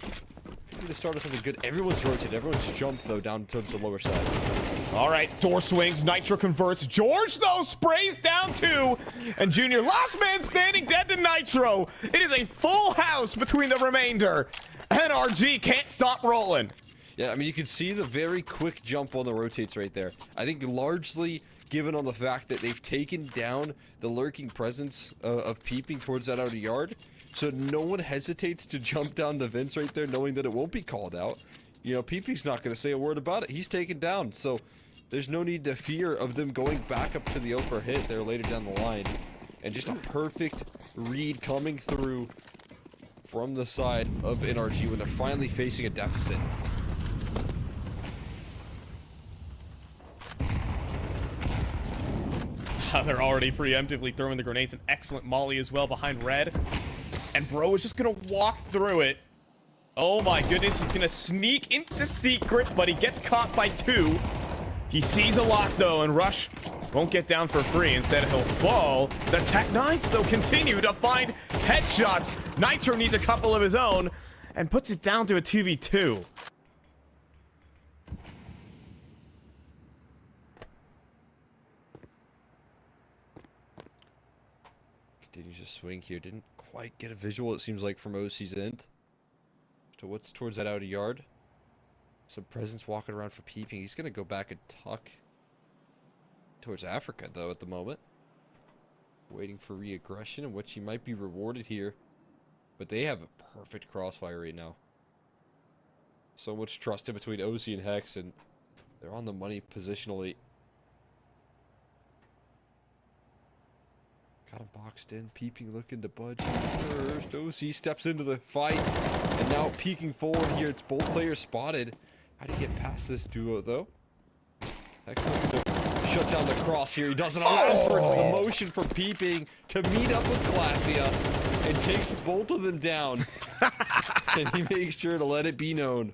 S7: to start with something good. Everyone's rotated. Everyone's jumped though down towards the lower side.
S6: All right, door swings. Nitro converts. George though sprays down two, and Junior last man standing dead to Nitro. It is a full house between the remainder. NRG can't stop rolling.
S7: Yeah, I mean, you can see the very quick jump on the rotates right there. I think largely given on the fact that they've taken down the lurking presence of peeping towards that outer yard. So no one hesitates to jump down the vents right there, knowing that it won't be called out. You know, Peeping's not going to say a word about it. He's taken down, so there's no need to fear of them going back up to the upper hit there later down the line. And just a perfect read coming through from the side of NRG when they're finally facing a deficit.
S6: They're already preemptively throwing the grenades. An excellent molly as well behind red. And bro is just gonna walk through it. Oh my goodness, he's gonna sneak into secret, but he gets caught by 2. He sees a lock though, and Rush won't get down for free. Instead, he'll fall. The Tech-9s though continue to find headshots. Nitro needs a couple of his own and puts it down to a 2v2.
S7: Continues to swing here. Didn't quite get a visual, it seems like, from OC's end. To what's towards that outer yard. Some presence walking around for peeping. He's going to go back and tuck towards Africa, though, at the moment. Waiting for re-aggression, and which he might be rewarded here. But they have a perfect crossfire right now. So much trust in between OC and Hex, and they're on the money positionally. Got him boxed in, peeping, looking to budge first. OC steps into the fight, and now peeking forward here. It's both players spotted. How do you get past this duo, though? Hex looking to shut down the cross here. He doesn't allow for the motion for peeping to meet up with Glacia, and takes both of them down. And he makes sure to let it be known.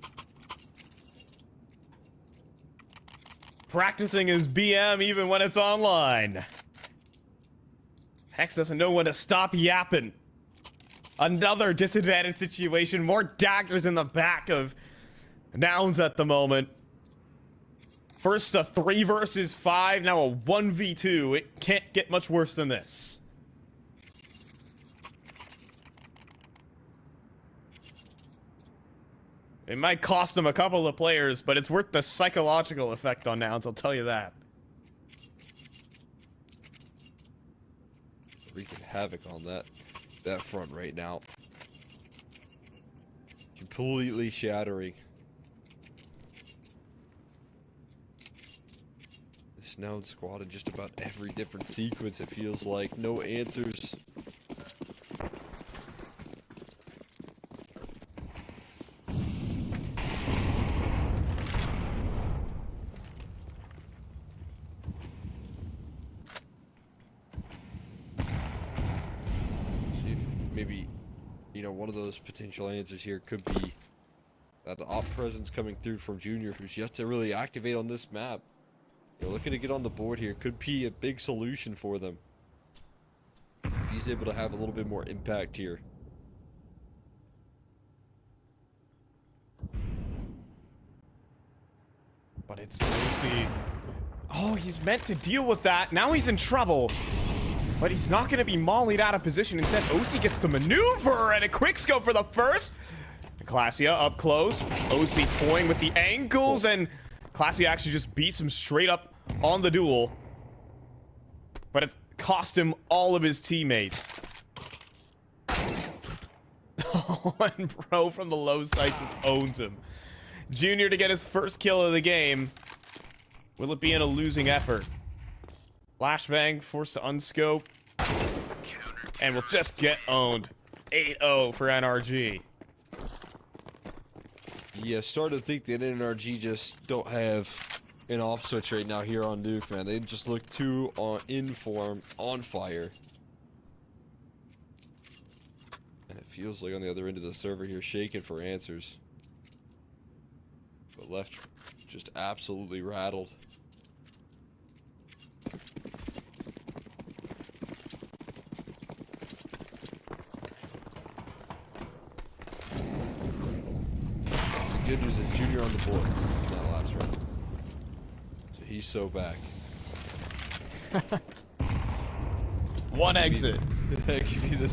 S6: Practicing his BM even when it's online. Hex doesn't know when to stop yapping. Another disadvantaged situation. More daggers in the back of Nouns at the moment. First a 3 versus 5, now a 1v2. It can't get much worse than this. It might cost him a couple of players, but it's worth the psychological effect on Nouns, I'll tell you that.
S7: Wreaking havoc on that front right now. Completely shattering. This Nouns squad in just about every different sequence, it feels like. No answers. Maybe, you know, one of those potential answers here could be that op presence coming through from Junior, who's yet to really activate on this map. You know, looking to get on the board here could be a big solution for them. If he's able to have a little bit more impact here.
S6: But it's Lucy. Oh, he's meant to deal with that. Now he's in trouble. But he's not going to be mollied out of position. Instead, OC gets to maneuver, and a quick scope for the first. Glacia up close. OC toying with the angles, and Glacia actually just beats him straight up on the duel. But it's cost him all of his teammates. Oh, and bro from the low side just owns him. Junior to get his first kill of the game. Will it be in a losing effort? Flashbang forced to unscope. And will just get owned. 8-0 for NRG.
S7: Yeah, starting to think that NRG just don't have an off switch right now here on Nuke, man. They just look too in form, on fire. And it feels like on the other end of the server here, shaking for answers. But left just absolutely rattled. Good news is Junior on the board in that last round. So he's so back.
S6: One exit.
S7: That could be the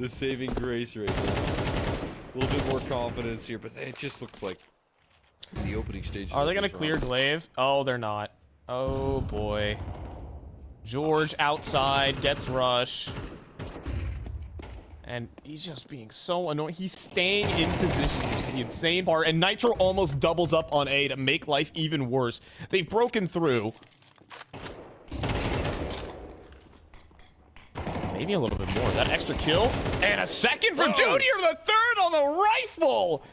S7: saving grace right now. A little bit more confidence here, but it just looks like the opening stage.
S6: Are they gonna clear Glaive? Oh, they're not. Oh boy. George outside gets rush. And he's just being so annoying. He's staying in position, which is the insane part. And Nitro almost doubles up on A to make life even worse. They've broken through. Maybe a little bit more. That extra kill. And a second from Junior, the third on the rifle.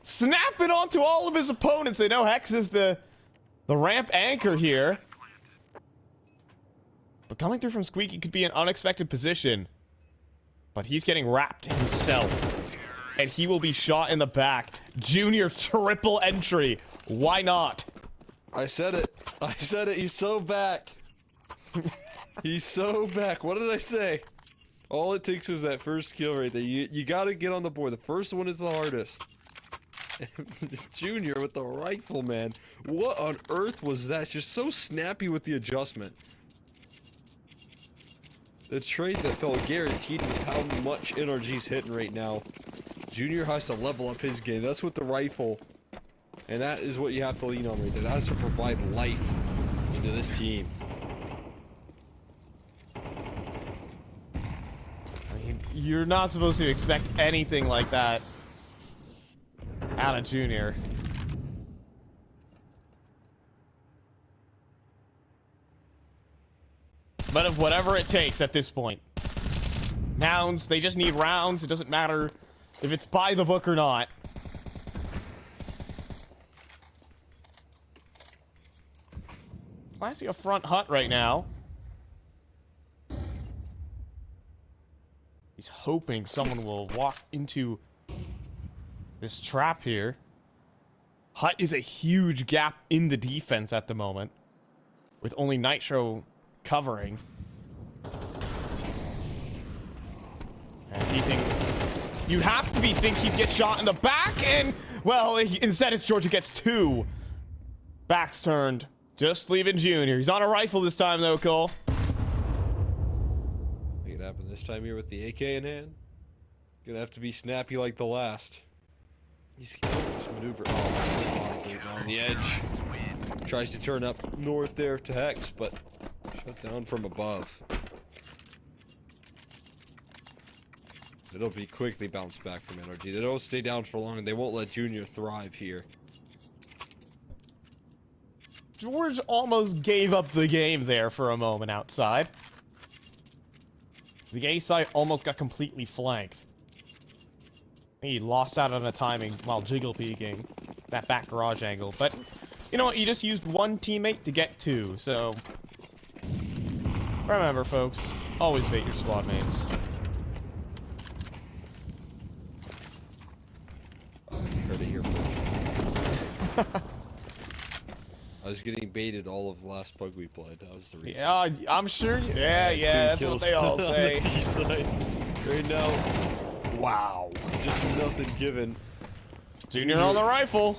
S6: Snapping onto all of his opponents. They know Hex is the ramp anchor here. But coming through from Squeaky could be an unexpected position. But he's getting wrapped himself. And he will be shot in the back. Junior triple entry. Why not?
S7: I said it. I said it. He's so back. He's so back. What did I say? All it takes is that first kill right there. You gotta get on the board. The first one is the hardest. Junior with the rifle, man. What on earth was that? Just so snappy with the adjustment. The trade that felt guaranteed with how much NRG's hitting right now. Junior has to level up his game. That's with the rifle. And that is what you have to lean on right there. That has to provide life into this team.
S6: I mean, you're not supposed to expect anything like that out of Junior. But of whatever it takes at this point. Nouns, they just need rounds. It doesn't matter if it's by the book or not. I see a front hut right now. He's hoping someone will walk into this trap here. Hut is a huge gap in the defense at the moment, with only Nitro covering. And he thinks you'd have to think he'd get shot in the back, and well, instead it's Georgia gets two. Back's turned. Just leaving Junior. He's on a rifle this time, though, Cole.
S7: Make it happen this time here with the AK in hand. Gonna have to be snappy like the last. He's maneuver. Oh, on the edge. Tries to turn up north there to Hex, but shut down from above. It'll be quickly bounced back from NRG. They don't stay down for long, and they won't let Junior thrive here.
S6: George almost gave up the game there for a moment outside. The A side almost got completely flanked. He lost out on the timing while jiggle peeking that back garage angle. But you know what? You just used one teammate to get two. So remember, folks, always bait your squad mates.
S7: Heard it here first. I was getting baited all of the last pug we played. That was the reason.
S6: Yeah, I'm sure. Yeah, that's what they all say.
S7: Right now, wow, just nothing given.
S6: Junior on the rifle.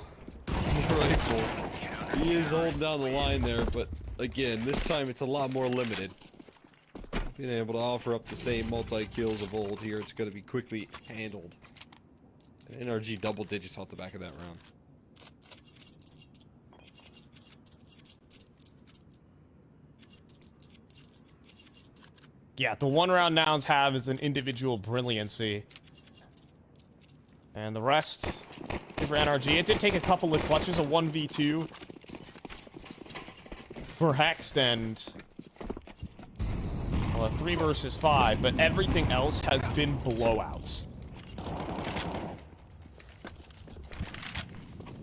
S7: He is holding down the line there, but again, this time it's a lot more limited. Being able to offer up the same multi-kills of old here, it's going to be quickly handled. NRG double digits off the back of that round.
S6: Yeah, the one round Nouns have is an individual brilliancy. And the rest for NRG. It did take a couple of clutches, a 1v2 for Hex and well, a 3 versus 5, but everything else has been blowouts.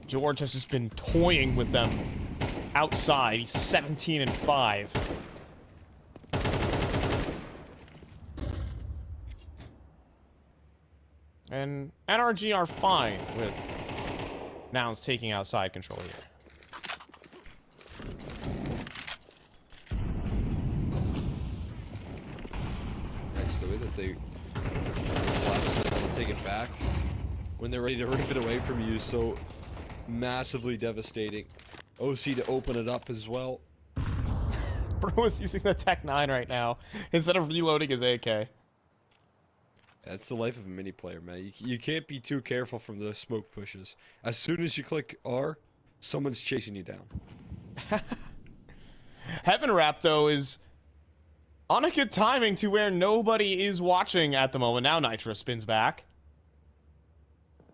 S6: George has just been toying with them outside. He's 17-5. And NRG are fine with Nouns taking outside control here.
S7: That's the way that they take it back when they're ready to rip it away from you is so massively devastating. OC to open it up as well.
S6: Bro is using the Tech 9 right now instead of reloading his AK.
S7: That's the life of a mini player, man. You can't be too careful from the smoke pushes. As soon as you click R, someone's chasing you down.
S6: Heaven Wrap, though, is on a good timing to where nobody is watching at the moment. Now Nitro spins back.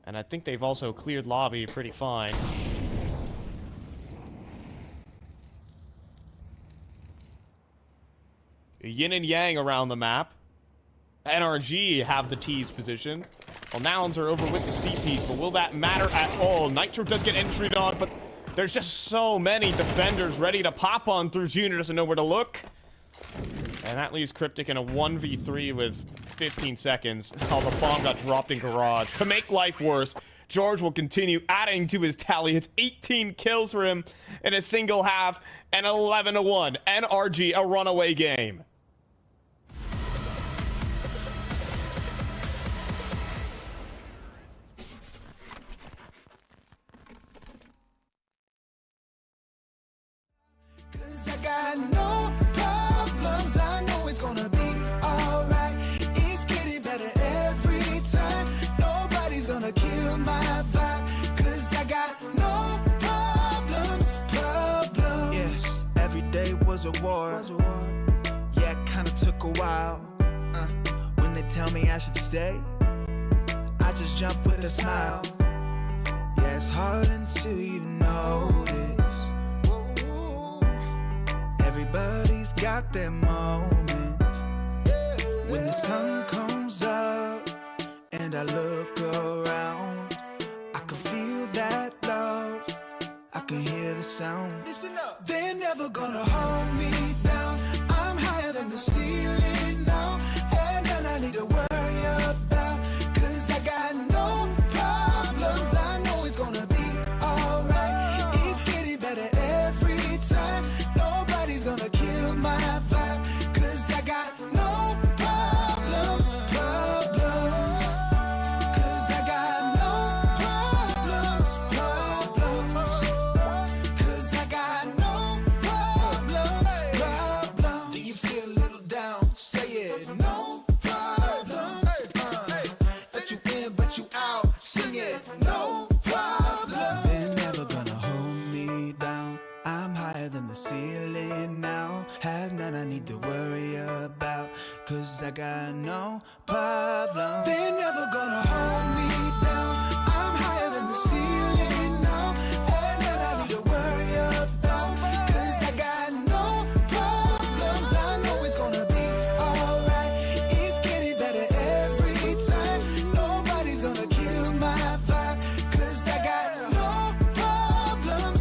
S6: And I think they've also cleared lobby pretty fine. Yin and yang around the map. NRG have the T's position. Well, Nouns are over with the CTs, but will that matter at all? Nitro does get entry on, but there's just so many defenders ready to pop on through. Junior doesn't know where to look. And that leaves Cryptic in a 1v3 with 15 seconds. Oh, the bomb got dropped in garage. To make life worse, George will continue adding to his tally. It's 18 kills for him in a single half and 11-1. NRG, a runaway game.
S1: Cause I got no problems, I know it's gonna be alright. It's getting better every time. Nobody's gonna kill my vibe. Cause I got no problems. Yes, every day was a war. Yeah, it kinda took a while. When they tell me I should stay, I just jump with a smile. Yeah, it's hard until you notice. Everybody's got their moment. When the sun comes up and I look around, I can feel that love, I can hear the sound. Listen up. They're never gonna hold me down. I'm higher than the ceiling now, and then I need to worry about. Cause I got no problems, I know it's gonna be alright. It's getting better every time. Nobody's gonna kill my vibe. Cause I got no problems. Cause I got no problems. Cause I got no problems. Do you feel a little down? Say it. No problems. Let you in but you out. Sing it. No problems. They're never gonna hold me down. I'm higher than the ceiling now. Have none I need to worry about. Cause I got no problems. They're never gonna hold me down. I'm higher than the ceiling now. Have none I need to worry about. Cause I got no problems. I know it's gonna be alright. It's getting better every time. Nobody's gonna kill my vibe. Cause I got no problems.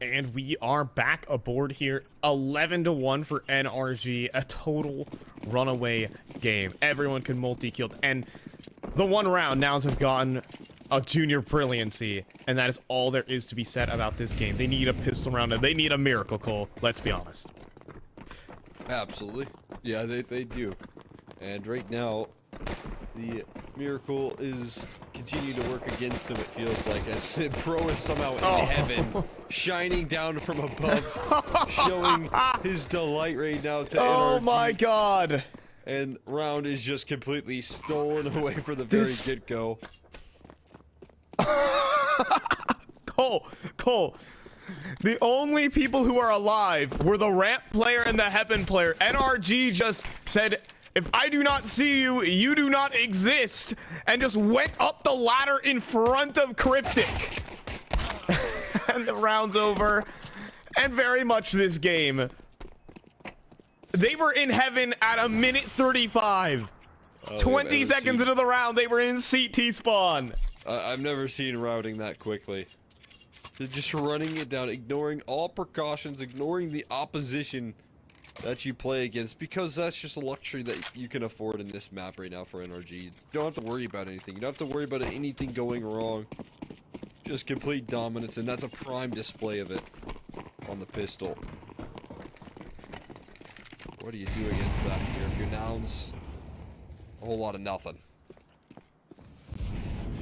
S6: And we are back aboard here. 11-1 for NRG. A total runaway game. Everyone can multi-kill. And the one round, Nouns have gotten a junior brilliancy. And that is all there is to be said about this game. They need a pistol round and they need a miracle, Cole. Let's be honest.
S7: Absolutely. Yeah, they do. And right now, the miracle is continuing to work against him, it feels like, as Pro is somehow in heaven, shining down from above, showing his delight right now to
S6: Oh
S7: NRG.
S6: my god.
S7: And round is just completely stolen away for the very get-go.
S6: Cole. The only people who are alive were the ramp player and the heaven player. NRG just said, if I do not see you, you do not exist, and just went up the ladder in front of Cryptic. And the round's over. And very much this game. They were in heaven at a minute 35. 20 seconds into the round, they were in CT spawn.
S7: I've never seen routing that quickly. They're just running it down, ignoring all precautions, ignoring the opposition that you play against, because that's just a luxury that you can afford in this map right now for NRG. You don't have to worry about anything. You don't have to worry about anything going wrong. Just complete dominance, and that's a prime display of it on the pistol. What do you do against that here? If you're Nouns, a whole lot of nothing.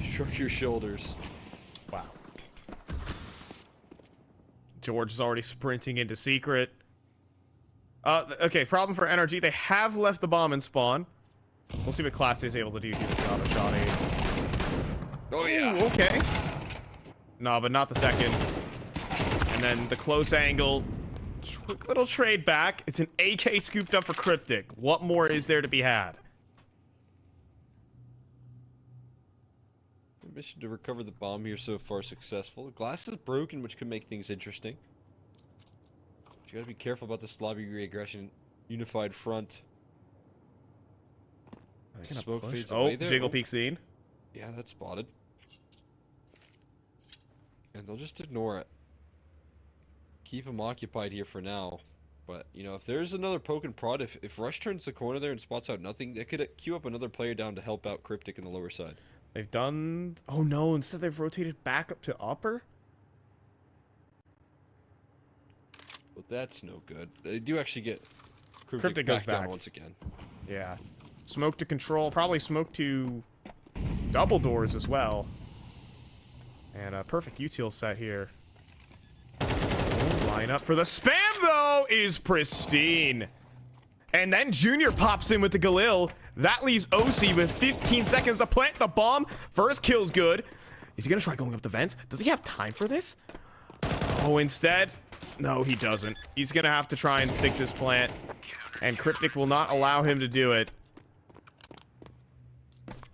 S7: Shrug your shoulders.
S6: Wow. George is already sprinting into secret. Okay, problem for NRG. They have left the bomb in spawn. We'll see what Class A is able to do here. Shot A.
S7: Oh, yeah.
S6: Ooh, okay. No, but not the second. And then the close angle. Quick little trade back. It's an AK scooped up for Cryptic. What more is there to be had?
S7: Mission to recover the bomb here so far successful. The glass is broken, which could make things interesting. But you gotta be careful about this lobby re-aggression. Unified front. Smoke fades away there.
S6: Jiggle peek scene.
S7: Yeah, that's spotted. And they'll just ignore it. Keep them occupied here for now. But, you know, if there's another poke and prod, if Rush turns the corner there and spots out nothing, they could queue up another player down to help out Cryptic in the lower side.
S6: They've done... Oh, no. Instead, they've rotated back up to upper?
S7: Well, that's no good. They do actually get
S6: Cryptic goes
S7: back down
S6: back
S7: once again.
S6: Yeah. Smoke to control. Probably smoke to double doors as well. And a perfect util set here. Line up for the spam, though, is pristine. And then Junior pops in with the Galil. That leaves OC with 15 seconds to plant the bomb. First kill's good. Is he going to try going up the vents? Does he have time for this? Oh, instead... No, he doesn't. He's going to have to try and stick this plant. And Cryptic will not allow him to do it.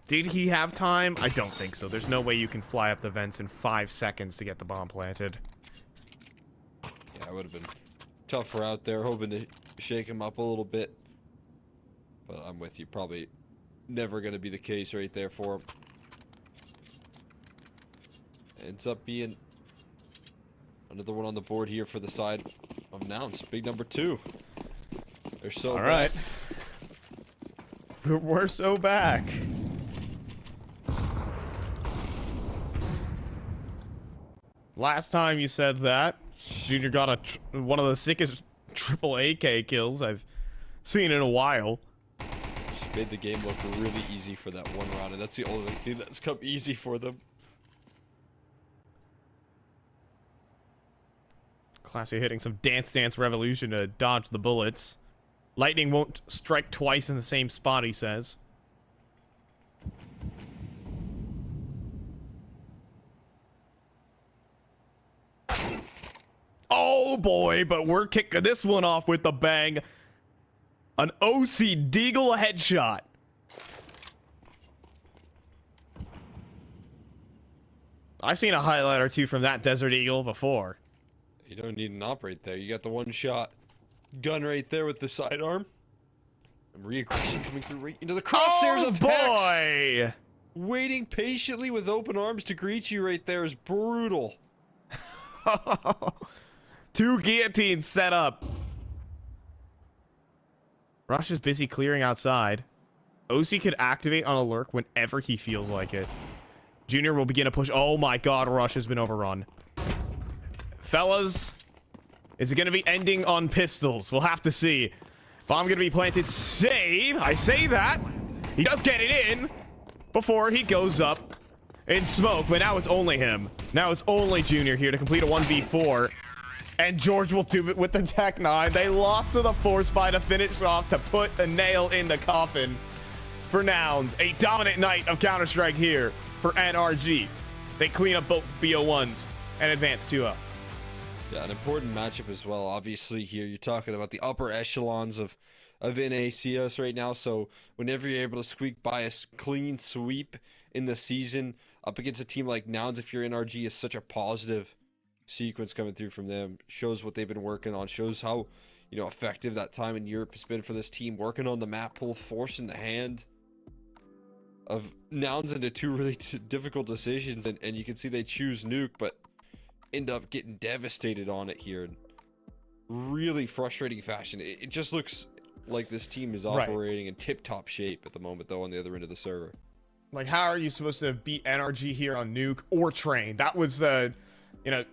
S6: Did he have time? I don't think so. There's no way you can fly up the vents in 5 seconds to get the bomb planted.
S7: Yeah, it would have been tougher out there, hoping to shake him up a little bit. But I'm with you. Probably never going to be the case right there for him. Ends up being another one on the board here for the side of Nouns. Big number 2. They're so
S6: All
S7: back.
S6: right. We're so back. Last time you said that, Junior got one of the sickest triple AK kills I've seen in a while.
S7: Just made the game look really easy for that one round, and that's the only thing that's come easy for them.
S6: Classy hitting some Dance Dance Revolution to dodge the bullets. Lightning won't strike twice in the same spot, he says. Oh boy, but we're kicking this one off with a bang. An OC Deagle headshot. I've seen a highlight or two from that Desert Eagle before.
S7: You don't need an op right there. You got the one shot gun right there with the sidearm. Re-aggression coming through right into the crosshairs of Hex.
S6: Boy!
S7: Waiting patiently with open arms to greet you right there is brutal.
S6: 2 guillotines set up. Rush is busy clearing outside. OC could activate on a lurk whenever he feels like it. Junior will begin to push. Oh my god, Rush has been overrun. Fellas, is it going to be ending on pistols? We'll have to see. Bomb going to be planted. Save. I say that. He does get it in before he goes up in smoke, but now it's only him. Now it's only Junior here to complete a 1v4. And George will do it with the Tech 9. They lost to the Force by to finish off to put a nail in the coffin for Nouns. A dominant night of Counter-Strike here for NRG. They clean up both BO1s and advance 2-0.
S7: Yeah, an important matchup as well. Obviously here you're talking about the upper echelons of NACS right now. So whenever you're able to squeak by a clean sweep in the season up against a team like Nouns, if you're NRG, is such a positive sequence coming through from them. Shows what they've been working on, shows how, you know, effective that time in Europe has been for this team, working on the map pull, forcing the hand of Nouns into 2 really difficult decisions, and you can see they choose nuke but end up getting devastated on it here. really frustrating fashion. It just looks like this team is
S6: Right.
S7: operating in tip-top shape at the moment, though, on the other end of the server.
S6: Like, how are you supposed to beat NRG here on Nuke or Train? That was the,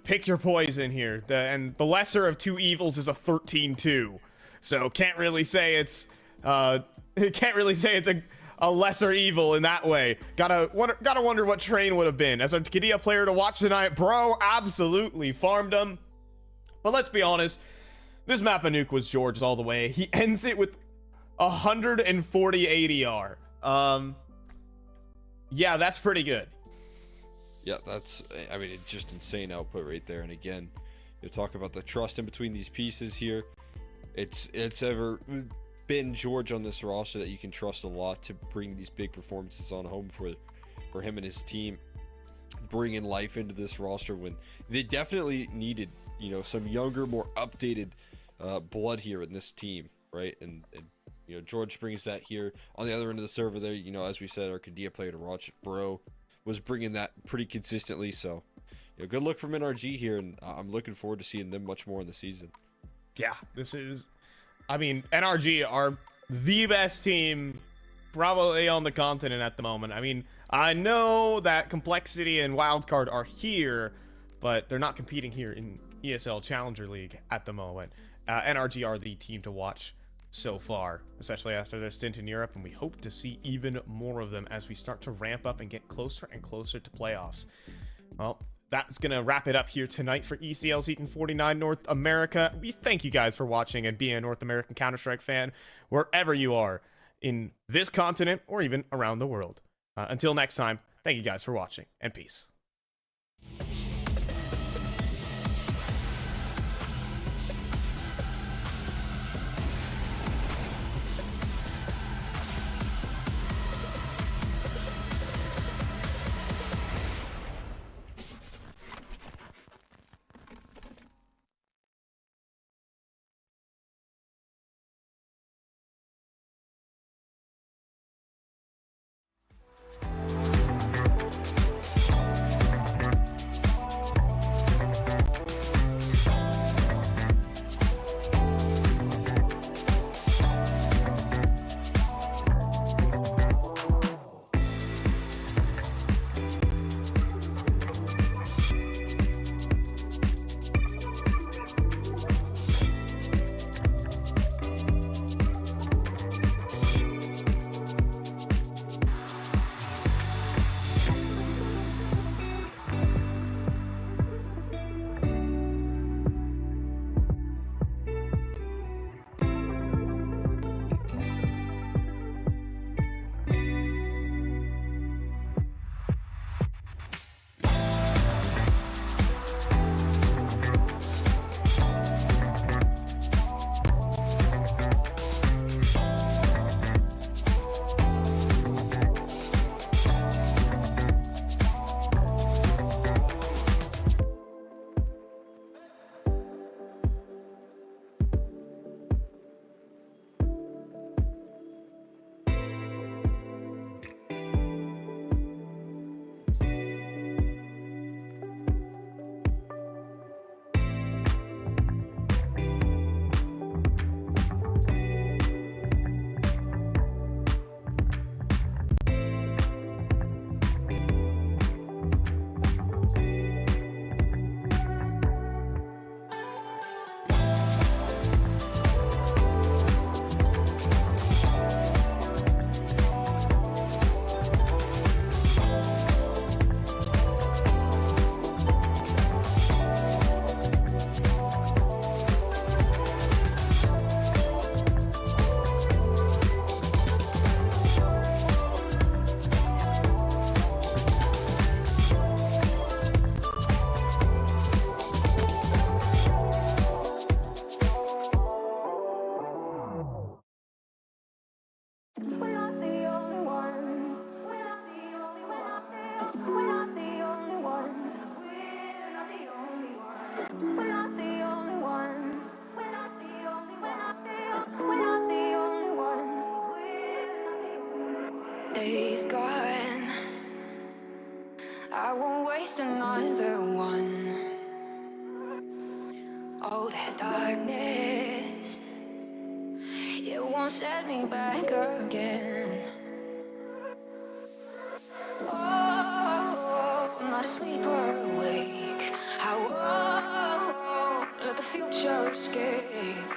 S6: pick your poison here. And the lesser of two evils is a 13-2. So can't really say it's a lesser evil in that way. Gotta wonder what Train would have been. As a Kadia player to watch tonight, bro, absolutely farmed him. But let's be honest, this map of Nuke was George's all the way. He ends it with 140 ADR. Yeah, that's pretty good.
S7: Yeah, it's just insane output right there. And again, you talk about the trust in between these pieces here. It's ever been George on this roster that you can trust a lot to bring these big performances on home for him and his team, bringing life into this roster when they definitely needed, some younger, more updated blood here in this team, right? And George brings that here on the other end of the server there. As we said, our Kadia player to watch, bro, was bringing that pretty consistently. So, good luck from NRG here, and I'm looking forward to seeing them much more in the season.
S6: Yeah, NRG are the best team probably on the continent at the moment. I know that Complexity and Wildcard are here, but they're not competing here in ESL Challenger League at the moment. NRG are the team to watch so far, especially after their stint in Europe, and we hope to see even more of them as we start to ramp up and get closer and closer to playoffs. Well, that's going to wrap it up here tonight for ECL Season 49 North America. We thank you guys for watching and being a North American Counter-Strike fan wherever you are in this continent or even around the world. Until next time, thank you guys for watching, and peace.
S2: Days gone, I won't waste another one. All that darkness It won't set me back again. Oh, I'm not asleep or awake. I won't let the future escape.